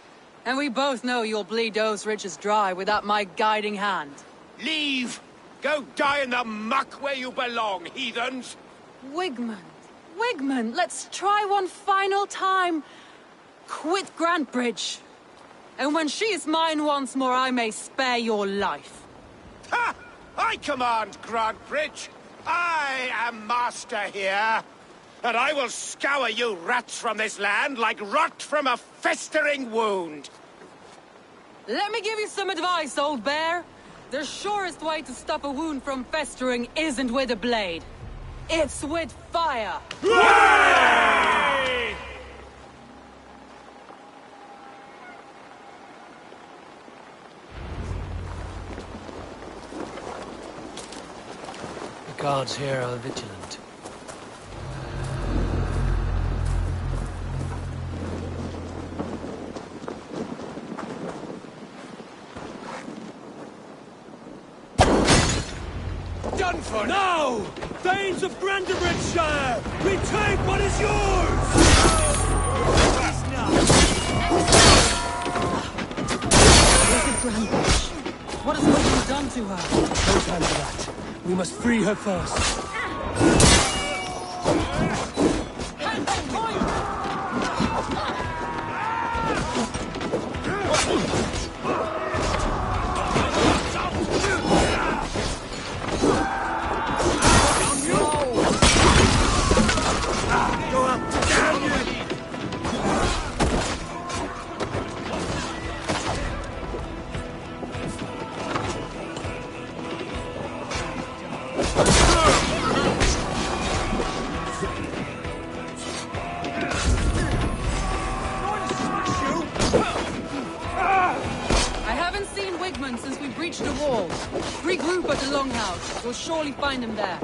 And we both know you'll bleed those riches dry without my guiding hand. Leave! Go die in the muck where you belong, heathens! Wigmund, let's try one final time. Quit Grantbridge. And when she is mine once more, I may spare your life. Ha! I command Grantbridge. I am master here. And I will scour you rats from this land like rot from a festering wound. Let me give you some advice, old bear. The surest way to stop a wound from festering isn't with a blade. It's with fire. Hooray! The guards here are vigilant. Done for now! Thanes of Brandenburgshire! Retake what is yours! Wicked Grantbridge. What has Wigmund done to her? No time for that. We must free her first. but the Longhouse. You'll surely find him there.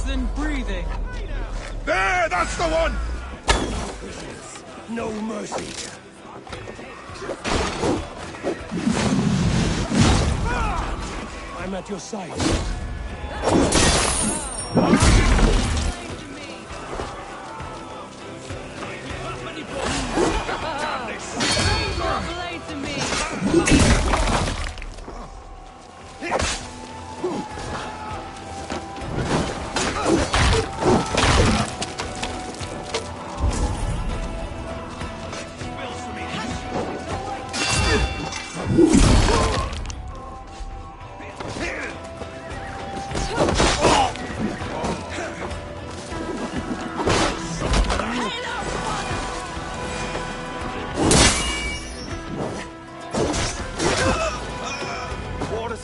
Than breathing. There, that's the one! No mercy. I'm at your side.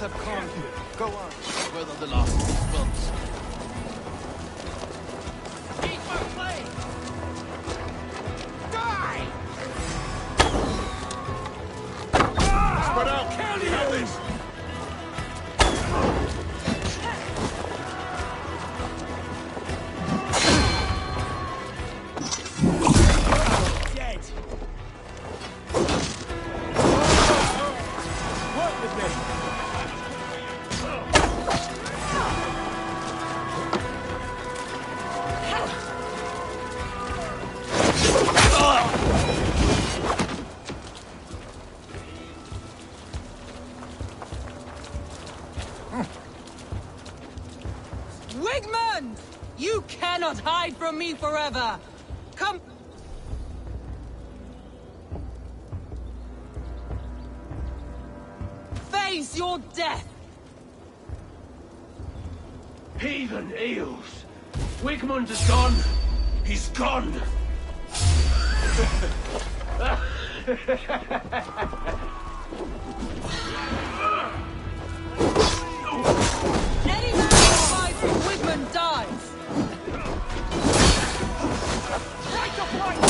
Have calmed you. Go on. Whether the last bumps. Eat my flame! Die! But I'll kill you! Dead. Work with me. Wigmund! You cannot hide from me forever! Come... Face your death! Heathen eels. Wigmund is gone. He's gone. Any man who hides from Wigmund dies! Right to fight!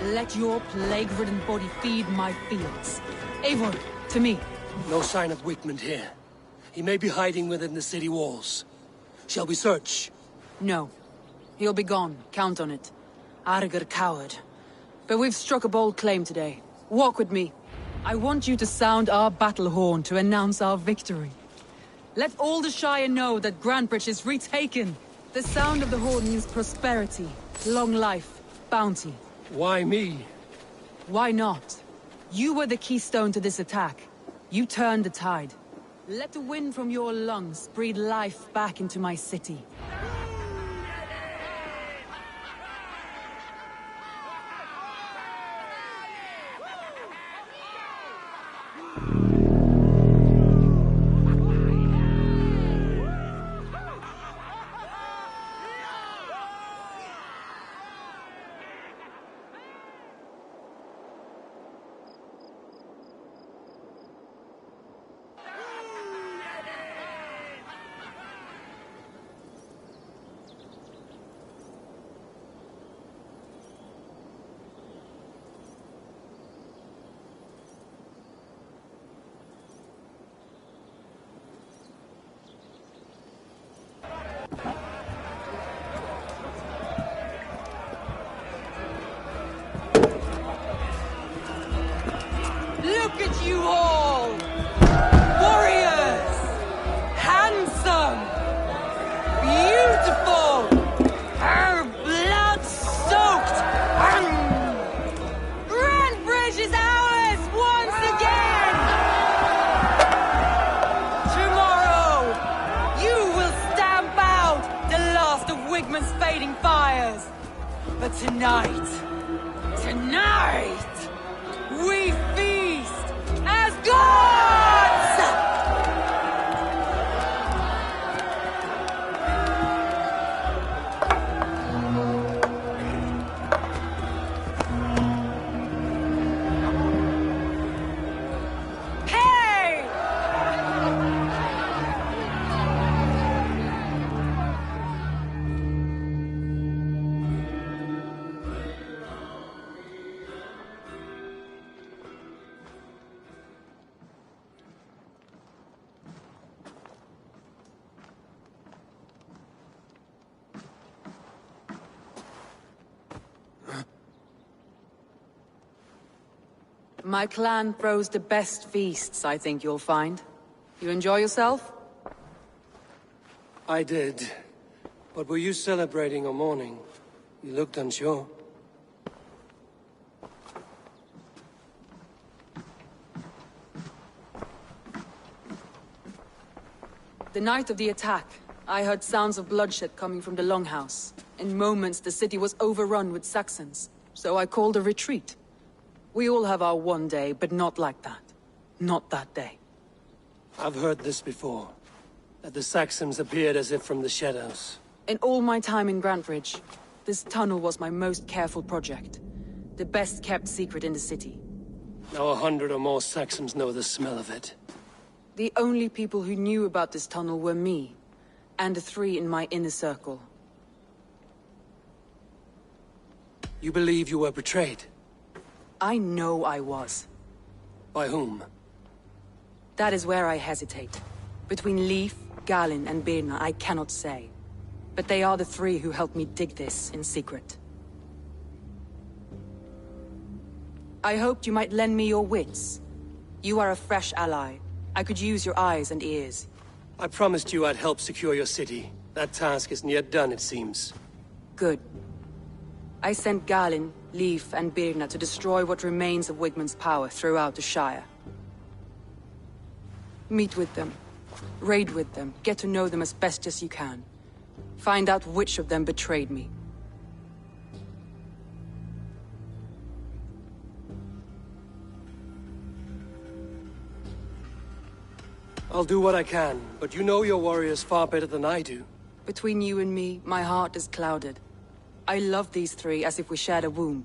Let your plague-ridden body feed my fields. Eivor, to me. No sign of Wigmund here. He may be hiding within the city walls. Shall we search? No. He'll be gone. Count on it. Arger coward. But we've struck a bold claim today. Walk with me. I want you to sound our battle horn to announce our victory. Let all the Shire know that Grantebridge is retaken. The sound of the horn means prosperity, long life, bounty. Why me? Why not? You were the keystone to this attack. You turned the tide. Let the wind from your lungs breathe life back into my city. Look at you all! Warriors! Handsome! Beautiful! Her blood-soaked! Grand Bridge is ours once again! Tomorrow, you will stamp out the last of Wigman's fading fires. But tonight, we feast as gods! Hey! My clan throws the best feasts, I think you'll find. You enjoy yourself? I did. But were you celebrating or mourning? You looked unsure. The night of the attack, I heard sounds of bloodshed coming from the Longhouse. In moments, the city was overrun with Saxons, so I called a retreat. We all have our one day, but not like that. Not that day. I've heard this before. That the Saxons appeared as if from the shadows. In all my time in Grantridge, this tunnel was my most careful project. The best kept secret in the city. Now 100 or more Saxons know the smell of it. The only people who knew about this tunnel were me, and the 3 in my inner circle. You believe you were betrayed? I know I was. By whom? That is where I hesitate. Between Leif, Galin, and Birna, I cannot say. But they are the 3 who helped me dig this in secret. I hoped you might lend me your wits. You are a fresh ally. I could use your eyes and ears. I promised you I'd help secure your city. That task isn't yet done, it seems. Good. I sent Galin, Leif, and Birna to destroy what remains of Wigman's power throughout the Shire. Meet with them. Raid with them. Get to know them as best as you can. Find out which of them betrayed me. I'll do what I can, but you know your warriors far better than I do. Between you and me, my heart is clouded. I love these 3 as if we shared a womb.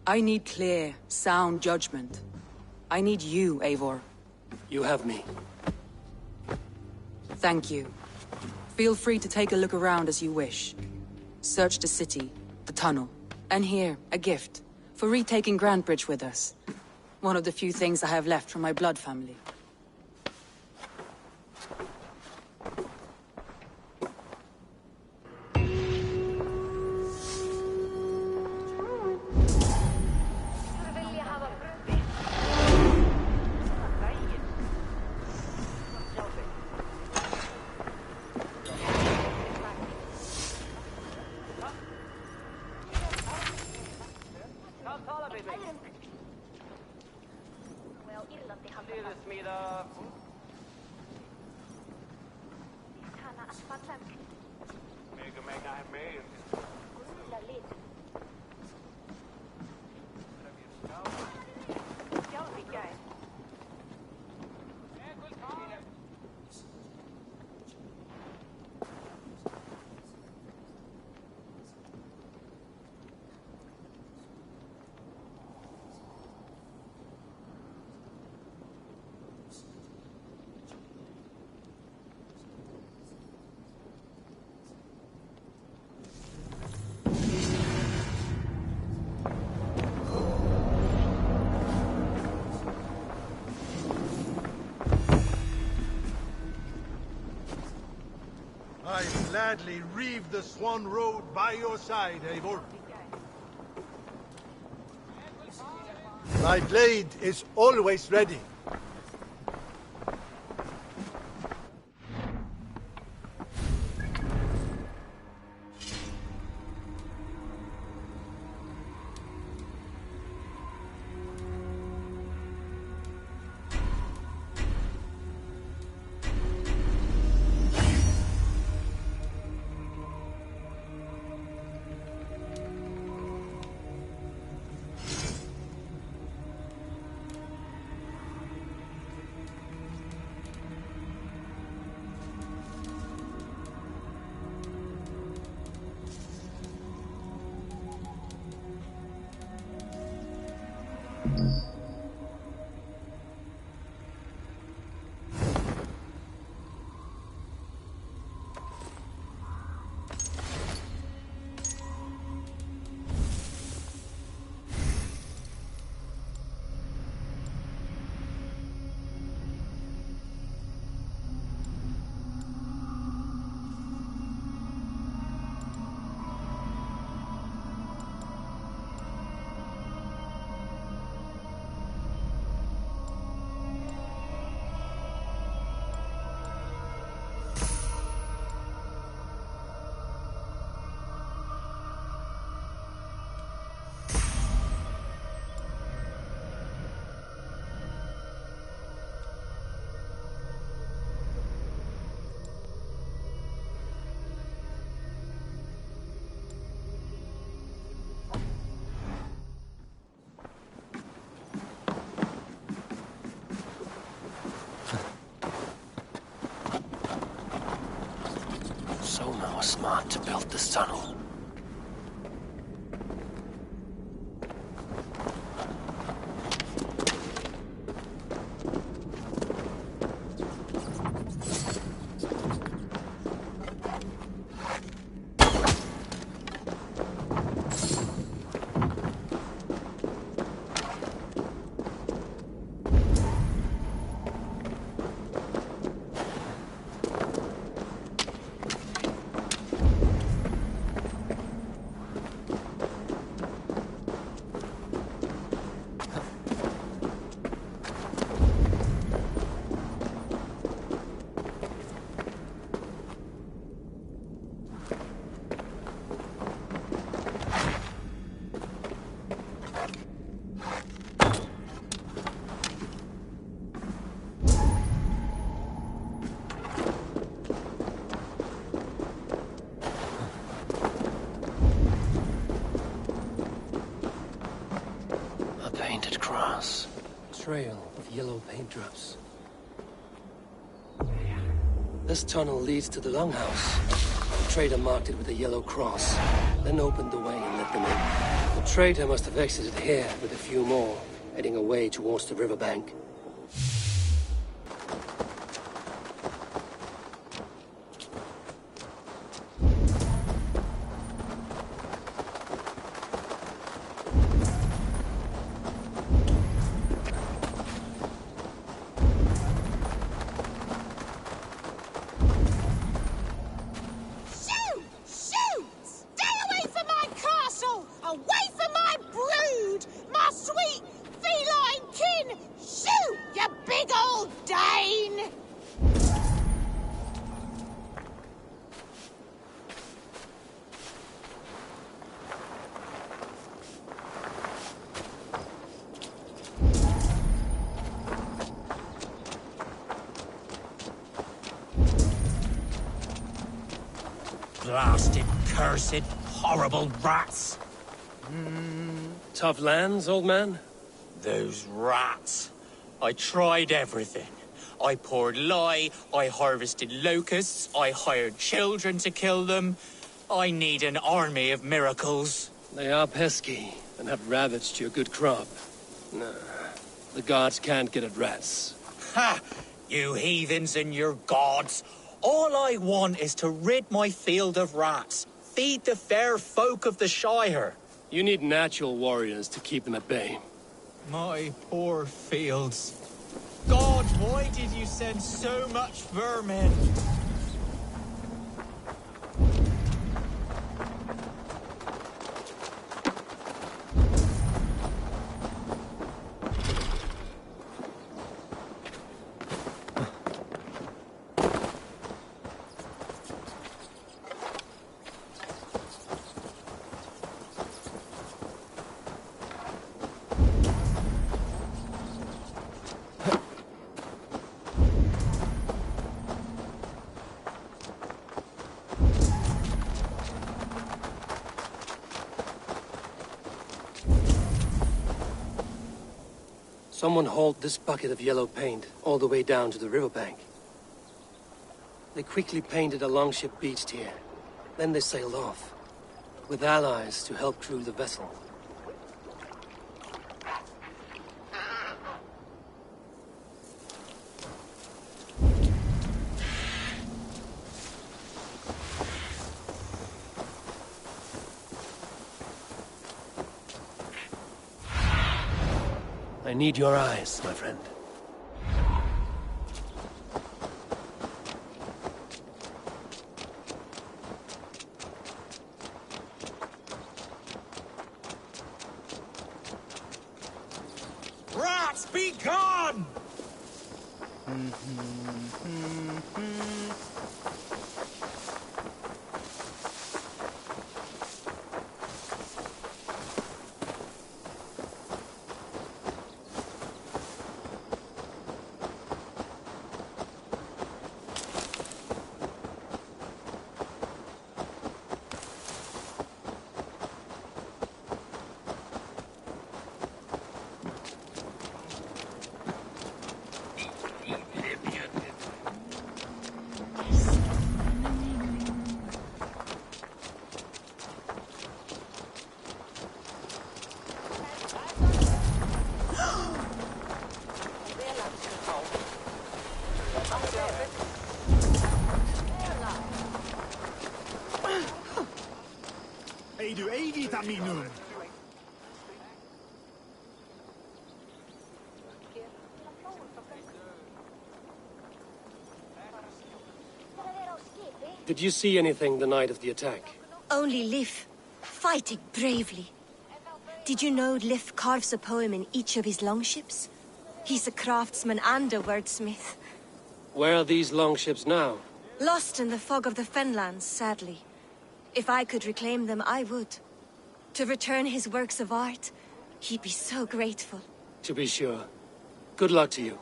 I need clear, sound judgment. I need you, Eivor. You have me. Thank you. Feel free to take a look around as you wish. Search the city, the tunnel, and here, a gift, for retaking Grantbridge with us. One of the few things I have left from my blood family. I gladly reave the Swan Road by your side, Eivor. My blade is always ready. Soma was smart to build this tunnel. Trail of yellow paint drops. This tunnel leads to the longhouse. The trader marked it with a yellow cross, then opened the way and let them in. The trader must have exited here with a few more, heading away towards the riverbank. Blasted, cursed, horrible rats! Tough lands, old man? Those rats. I tried everything. I poured lye, I harvested locusts, I hired children to kill them. I need an army of miracles. They are pesky and have ravaged your good crop. Nah, the gods can't get at rats. Ha! You heathens and your gods! All I want is to rid my field of rats. Feed the fair folk of the Shire. You need natural warriors to keep them at bay. My poor fields. God, why did you send so much vermin? Someone hauled this bucket of yellow paint all the way down to the riverbank. They quickly painted a longship beached here. Then they sailed off, with allies to help crew the vessel. I need your eyes, my friend. Rats, be gone! Did you see anything the night of the attack? Only Lif, fighting bravely. Did you know Lif carves a poem in each of his longships? He's a craftsman and a wordsmith. Where are these longships now? Lost in the fog of the Fenlands, sadly. If I could reclaim them, I would. To return his works of art, he'd be so grateful. To be sure. Good luck to you.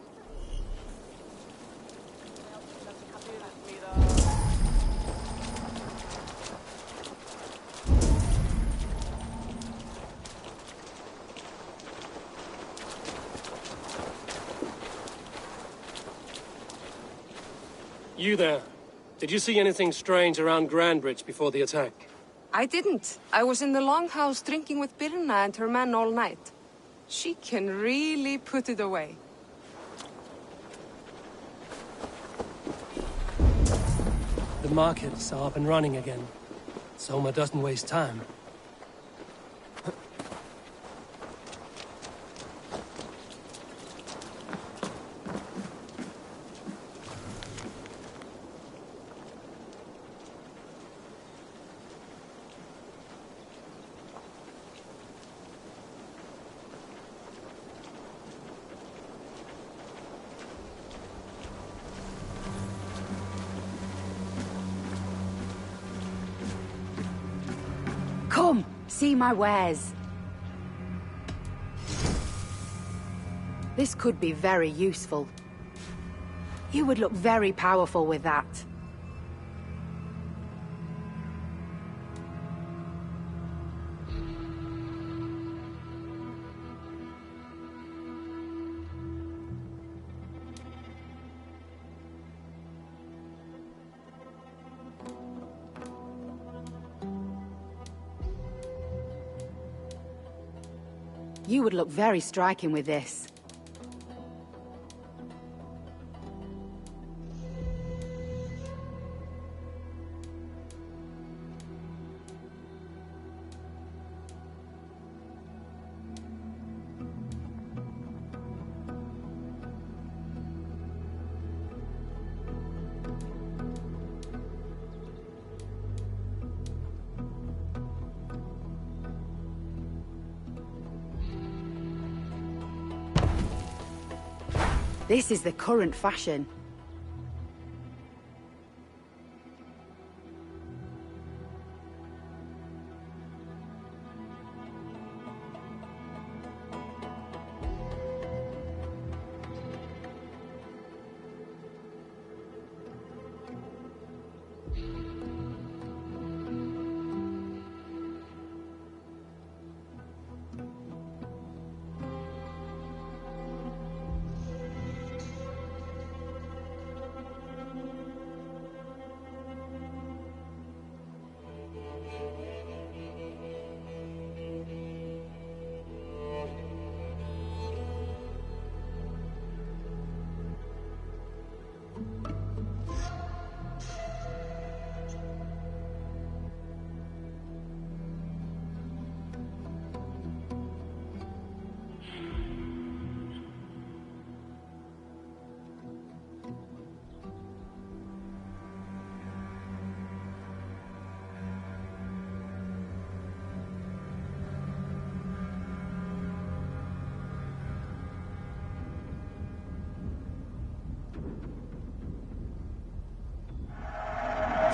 You there. Did you see anything strange around Grandbridge before the attack? I didn't. I was in the longhouse drinking with Birna and her men all night. She can really put it away. The markets are up and running again. Soma doesn't waste time. Come, see my wares. This could be very useful. You would look very powerful with that. You would look very striking with this. This is the current fashion.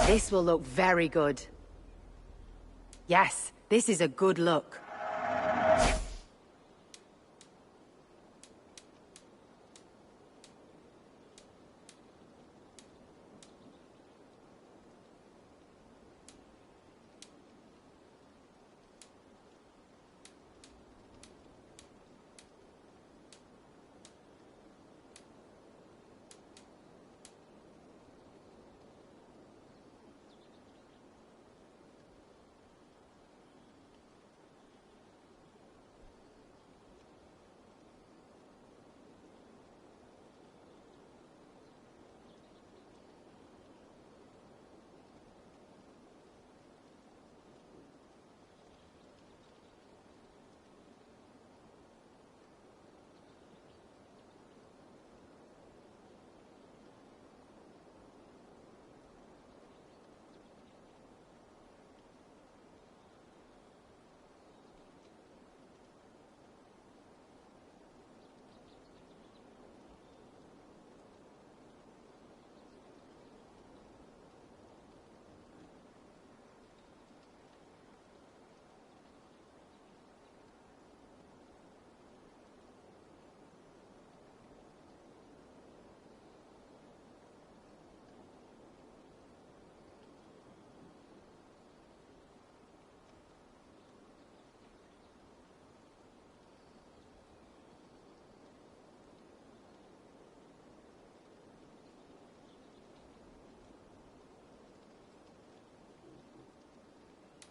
This will look very good. Yes, this is a good look.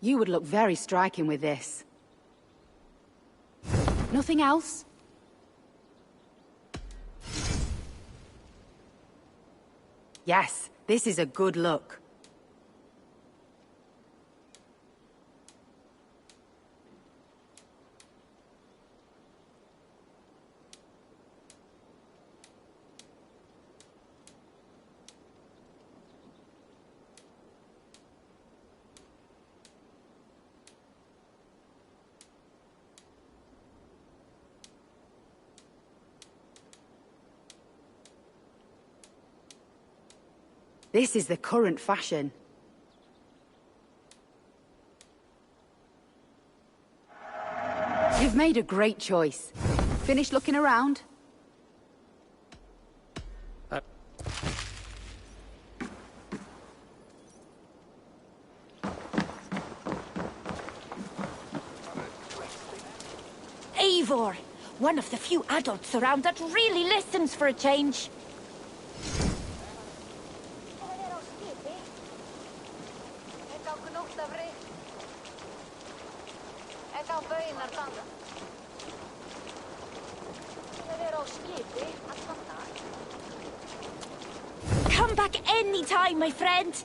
You would look very striking with this. Nothing else? Yes, this is a good look. This is the current fashion. You've made a great choice. Finished looking around? Eivor! One of the few adults around that really listens for a change. Come back anytime, my friend!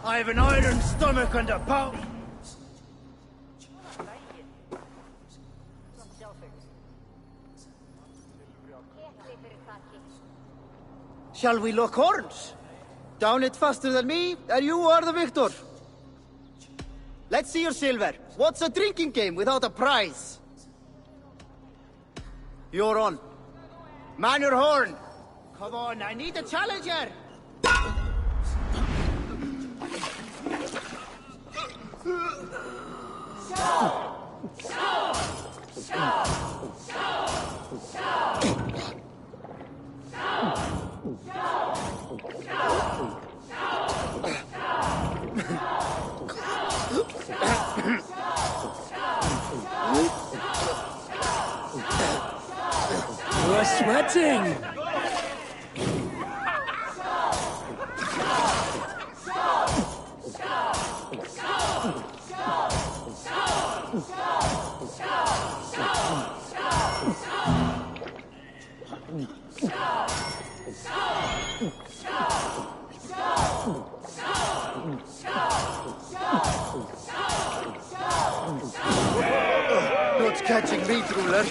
I have an iron stomach and a pound. Shall we lock horns? Down it faster than me, and you are the victor. Let's see your silver. What's a drinking game without a prize? You're on. Man your horn. Come on, I need a challenger. You're sweating! Not catching me, ruler.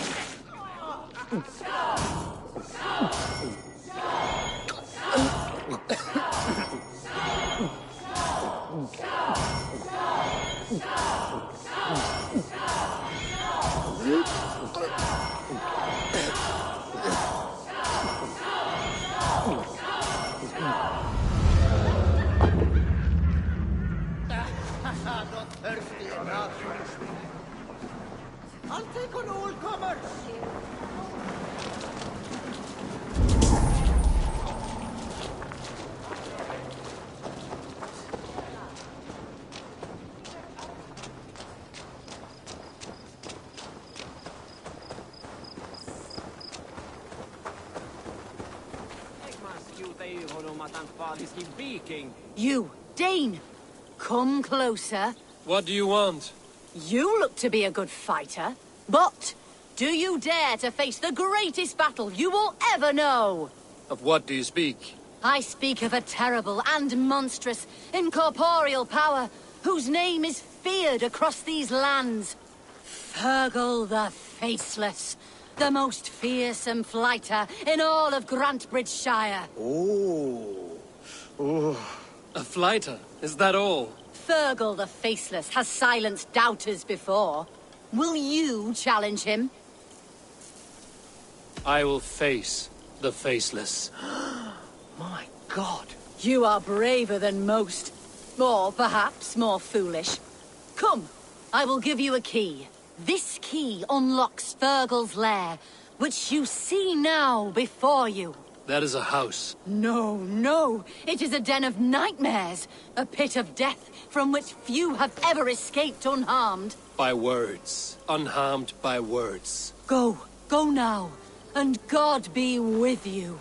Not thirsty enough. I'll take on all comers. You, Dane! Come closer. What do you want? You look to be a good fighter, but do you dare to face the greatest battle you will ever know? Of what do you speak? I speak of a terrible and monstrous incorporeal power whose name is feared across these lands. Fergal the Faceless, the most fearsome fighter in all of Grantebridgeshire. A fighter? Is that all? Fergal the Faceless has silenced doubters before. Will you challenge him? I will face the Faceless. My God. You are braver than most. Or perhaps more foolish. Come, I will give you a key. This key unlocks Fergal's lair, which you see now before you. That is a house. No, no. It is a den of nightmares. A pit of death from which few have ever escaped unharmed. By words. Unharmed by words. Go. Go now. And God be with you.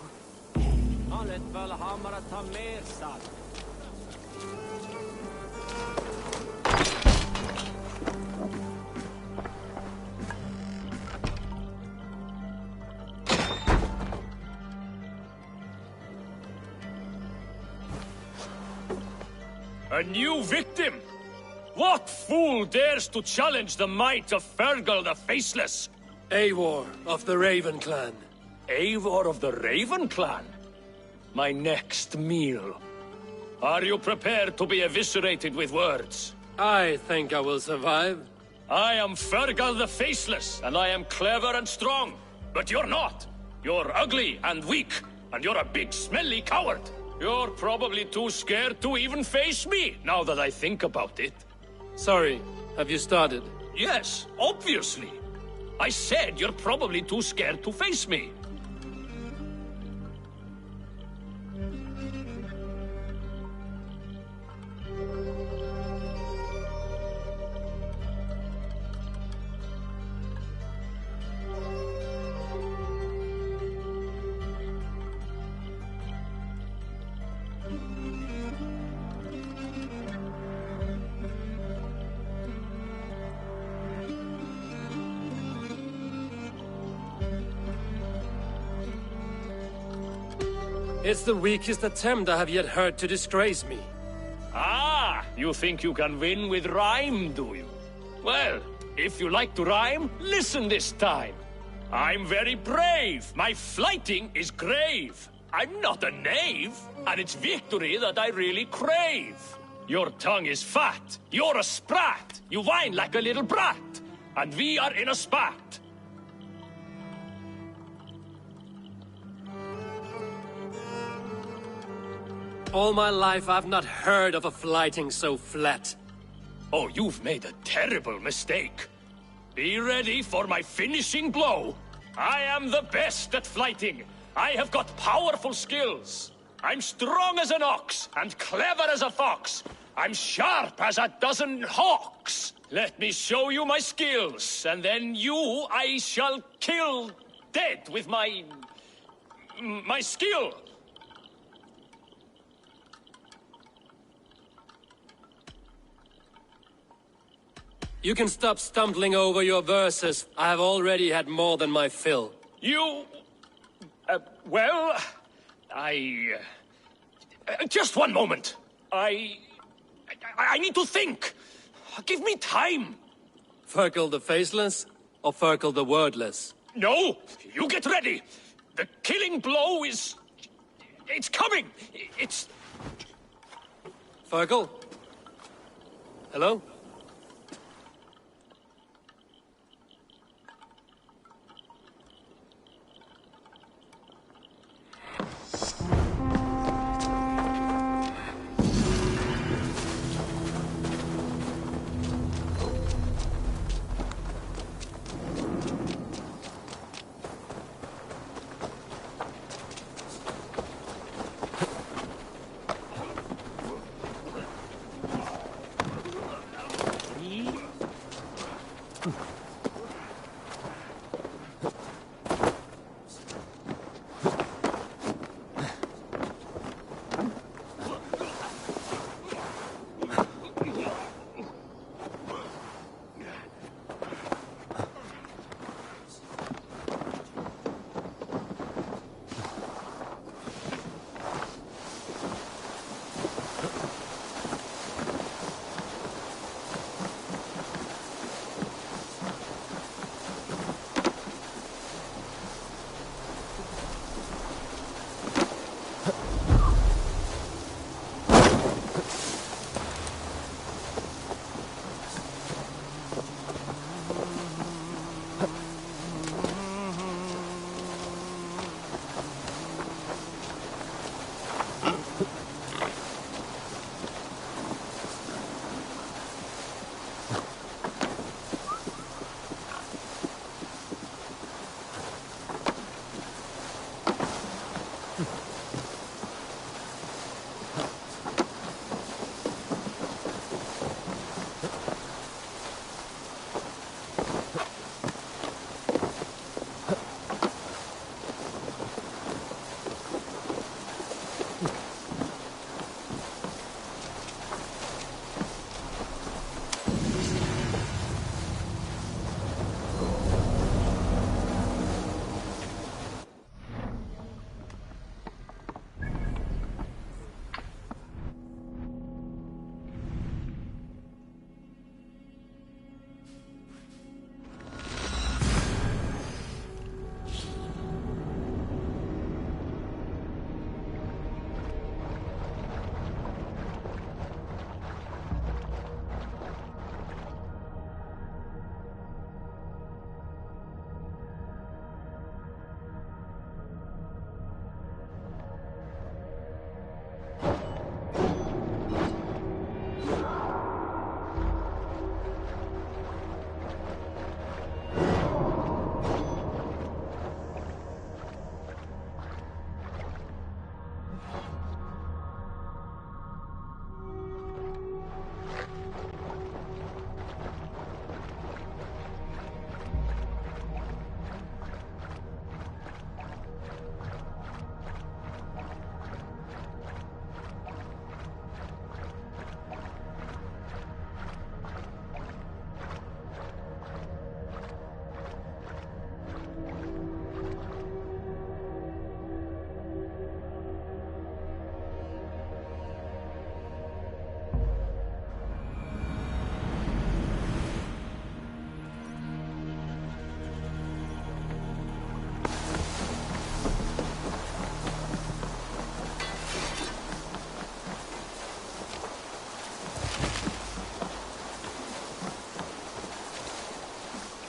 A new victim? What fool dares to challenge the might of Fergal the Faceless? Eivor of the Raven Clan. Eivor of the Raven Clan? My next meal. Are you prepared to be eviscerated with words? I think I will survive. I am Fergal the Faceless, and I am clever and strong. But you're not. You're ugly and weak, and you're a big smelly coward. You're probably too scared to even face me, now that I think about it. Sorry, have you started? Yes, obviously. I said you're probably too scared to face me. It's the weakest attempt I have yet heard to disgrace me. Ah! You think you can win with rhyme, do you? Well, if you like to rhyme, listen this time. I'm very brave. My flighting is grave. I'm not a knave, and it's victory that I really crave. Your tongue is fat. You're a sprat. You whine like a little brat. And we are in a spat. All my life, I've not heard of a flighting so flat. Oh, you've made a terrible mistake. Be ready for my finishing blow. I am the best at flighting. I have got powerful skills. I'm strong as an ox and clever as a fox. I'm sharp as a dozen hawks. Let me show you my skills, and then you I shall kill dead with my skill. You can stop stumbling over your verses. I have already had more than my fill. You... well... just one moment. I need to think. Give me time. Ferkel the Faceless, or Ferkel the Wordless? No! You get ready! The killing blow is... it's coming! It's... Ferkel? Hello?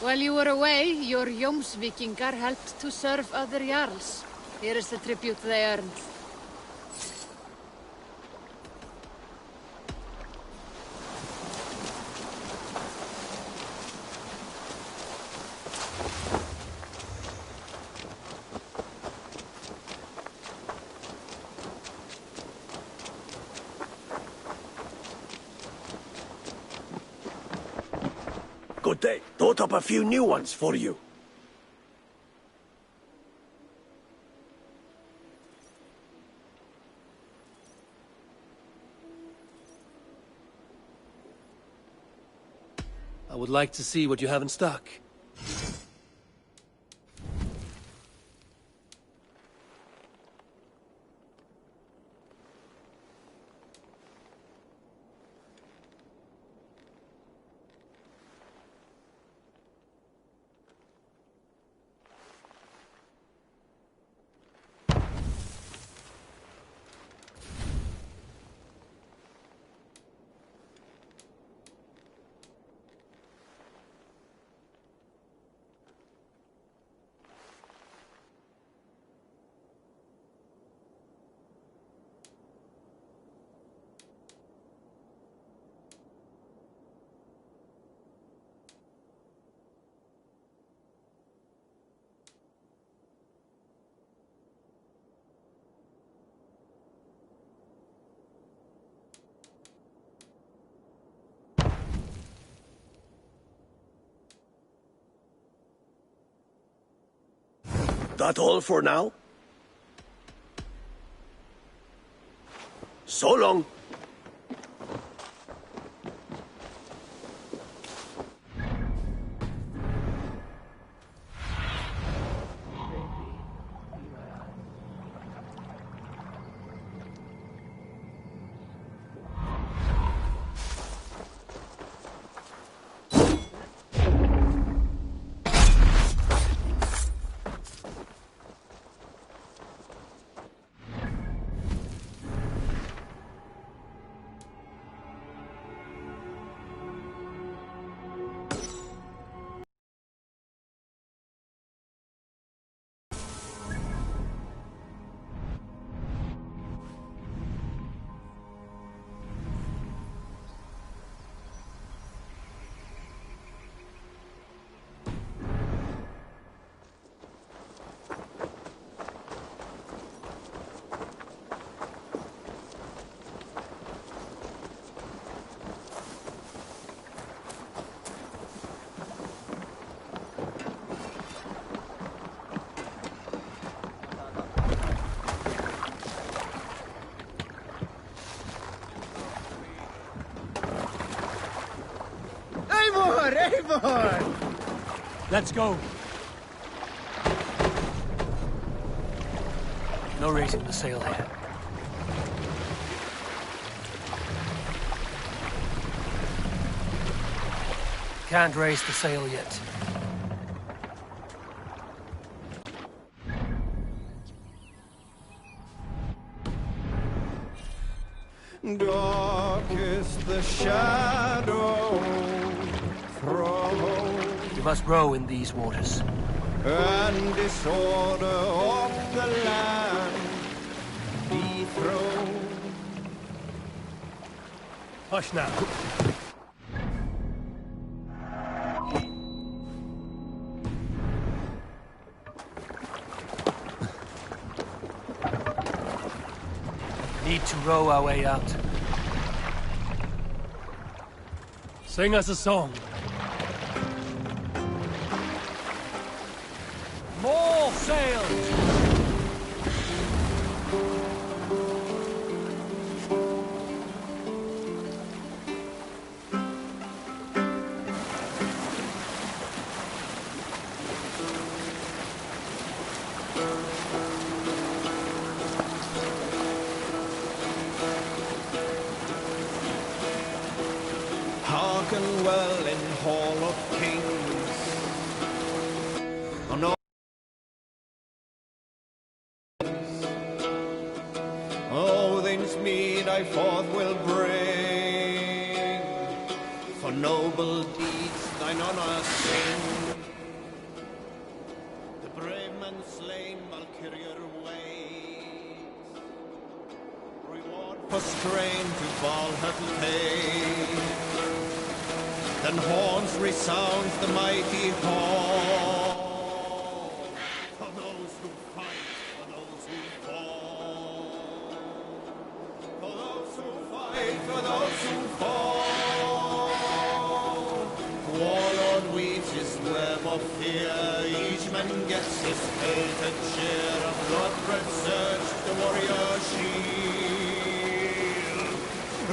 While you were away, your Jomsvikingar helped to serve other Jarls. Here is the tribute they earned. Good day. Thought up a few new ones for you. I would like to see what you have in stock. That all for now? So long. Eivor! Let's go. No raising the sail here. Can't raise the sail yet. Dark is the shadow thrown, You must row in these waters. and disorder of the land dethroned. Hush now. Need to row our way out. Sing us a song. More sails! Hearken well in Hall of Kings. On all Odin's mead I forth will bring, for noble deeds thine honor sing. courier waits. Reward for strain to Valhalla pay. Then horns resound the mighty hall. For those who fight, for those who fall. For those who fight, for those who fall. Warlord weaves his web of fear. Each man gets his fated share of blood-red surge, the warrior shield.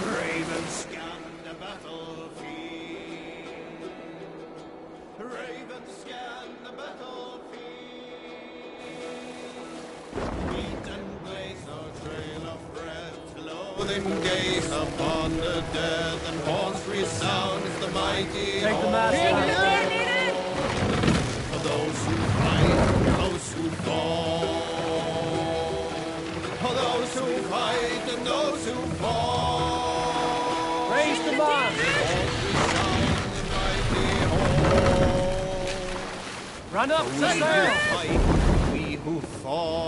Ravens scan the battlefield. Ravens scan the battlefield. Meet and blaze our trail of red. Loathing gaze upon the dead, and horns resound the mighty. Take the mask. For those who fight, for those who fall. For those who fight and those who fall. Raise the mask. Run up, We sail. who fight, we who fall.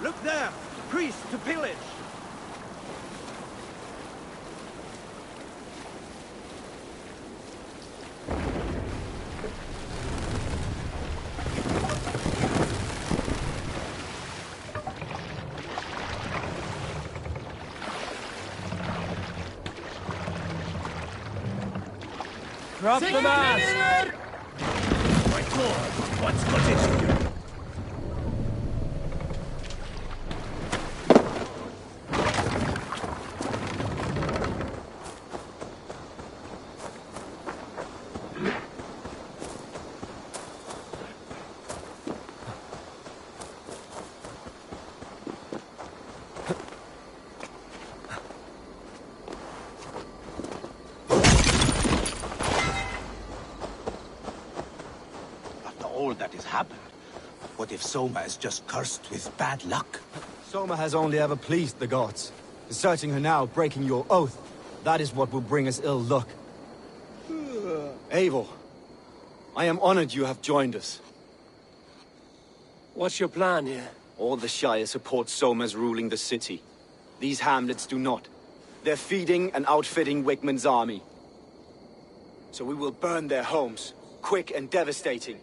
Look there! Priests to pillage! Drop the mask! My God, what's got into you? All that has happened. What if Soma is just cursed with bad luck? Soma has only ever pleased the gods. Deserting her now, breaking your oath, that is what will bring us ill luck. Eivor, I am honored you have joined us. What's your plan here? All the Shire support Soma's ruling the city. These hamlets do not. They're feeding and outfitting Wigmund's army. So we will burn their homes, quick and devastating.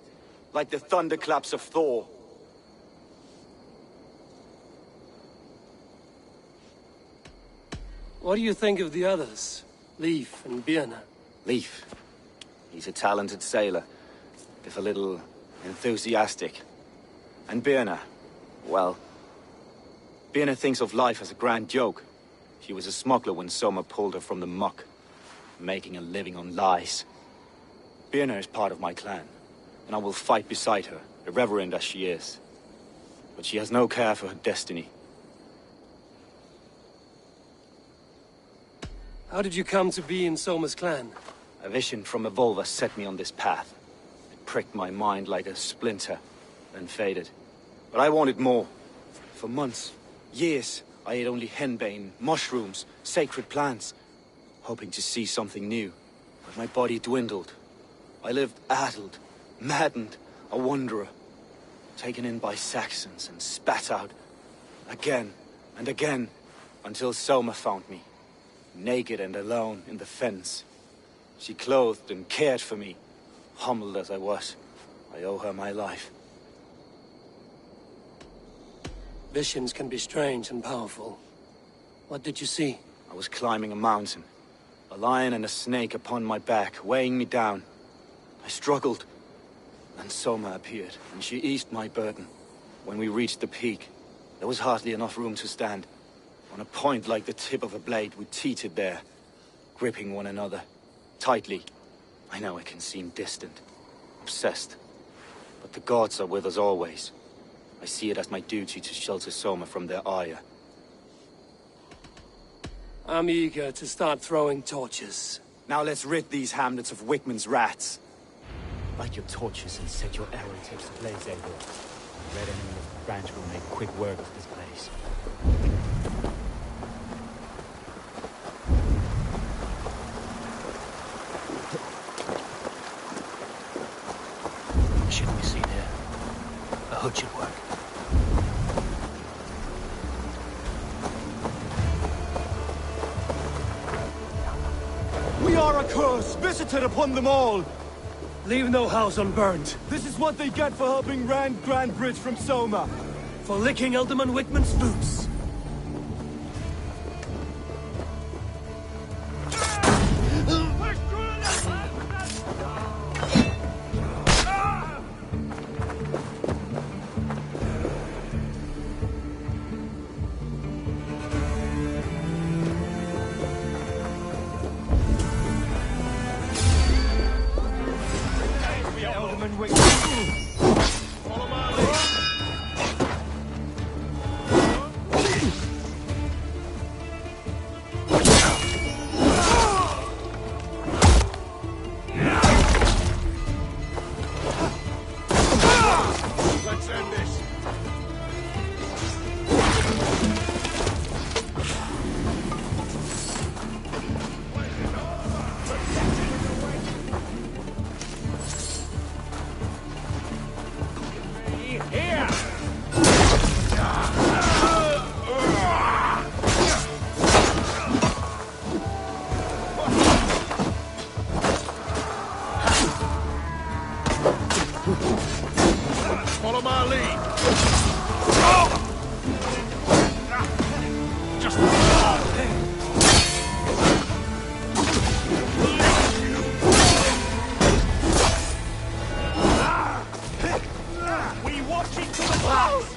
Like the thunderclaps of Thor. What do you think of the others? Leif and Birna? Leif. He's a talented sailor, if a little enthusiastic. And Birna, well... Birna thinks of life as a grand joke. She was a smuggler when Soma pulled her from the muck, making a living on lies. Birna is part of my clan. And I will fight beside her, irreverent as she is. But she has no care for her destiny. How did you come to be in Soma's clan? A vision from Evolva set me on this path. It pricked my mind like a splinter, then faded. But I wanted more. For months, years, I ate only henbane, mushrooms, sacred plants, hoping to see something new. But my body dwindled. I lived addled, maddened, a wanderer, taken in by Saxons and spat out, again and again, until Soma found me, naked and alone in the fens. She clothed and cared for me, humbled as I was. I owe her my life. Visions can be strange and powerful. What did you see? I was climbing a mountain, a lion and a snake upon my back, weighing me down. I struggled. And Soma appeared, and she eased my burden. When we reached the peak, there was hardly enough room to stand. On a point like the tip of a blade, we teetered there, gripping one another, tightly. I know it can seem distant, obsessed. But the gods are with us always. I see it as my duty to shelter Soma from their ire. I'm eager to start throwing torches. Now let's rid these hamlets of Wigmund's rats. Light your torches and set your arrow tips ablaze, Eivor. Red enemy of the branch will make quick work of this place. hood should work. We are a curse, visited upon them all! Leave no house unburned. This is what they get for helping Rand Grandbridge from Soma. For licking Alderman Wickman's boots. Follow my lead. Just We watching to the box!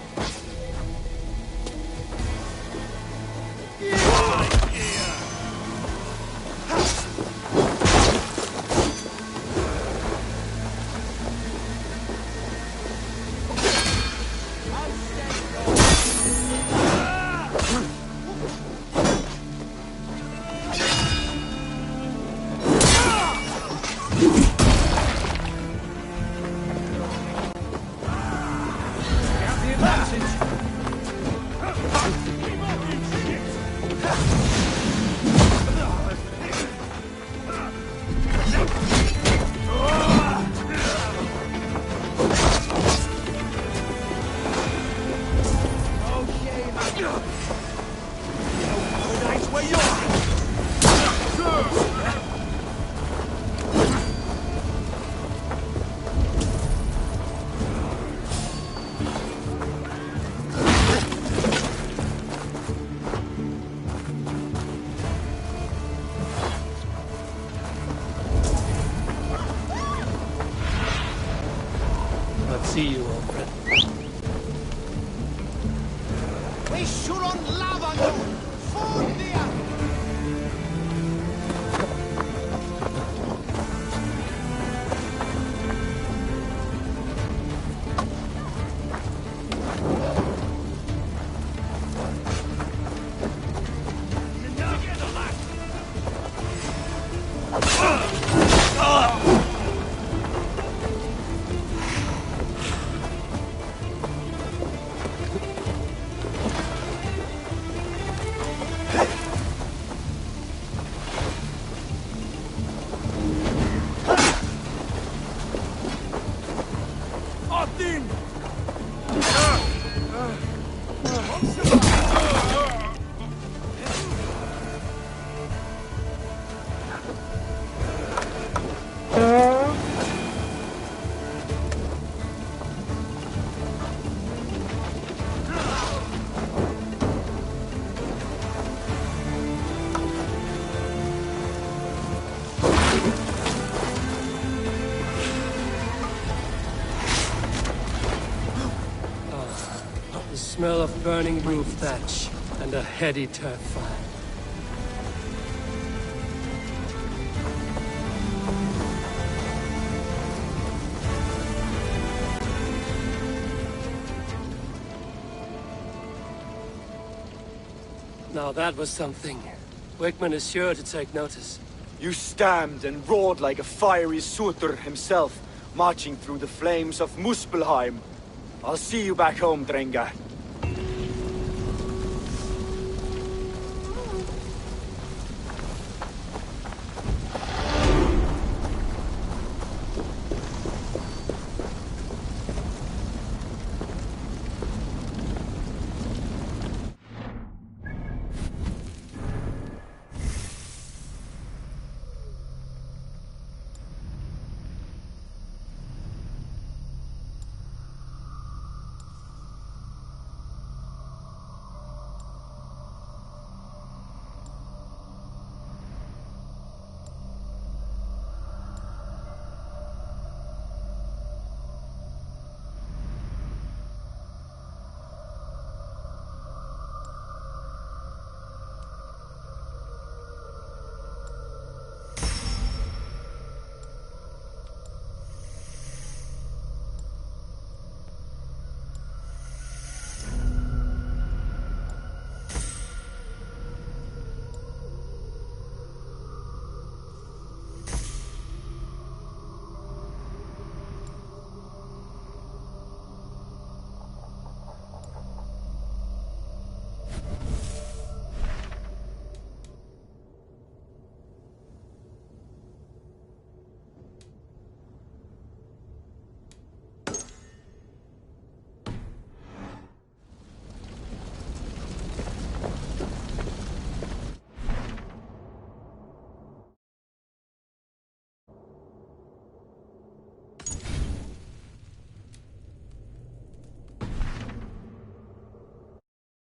See you, old friend. We shoot on lava, you! Food there! The smell of burning roof thatch and a heady turf fire. Now that was something. Wickman is sure to take notice. You stamped and roared like a fiery Surtur himself, marching through the flames of Muspelheim. I'll see you back home, Drenga.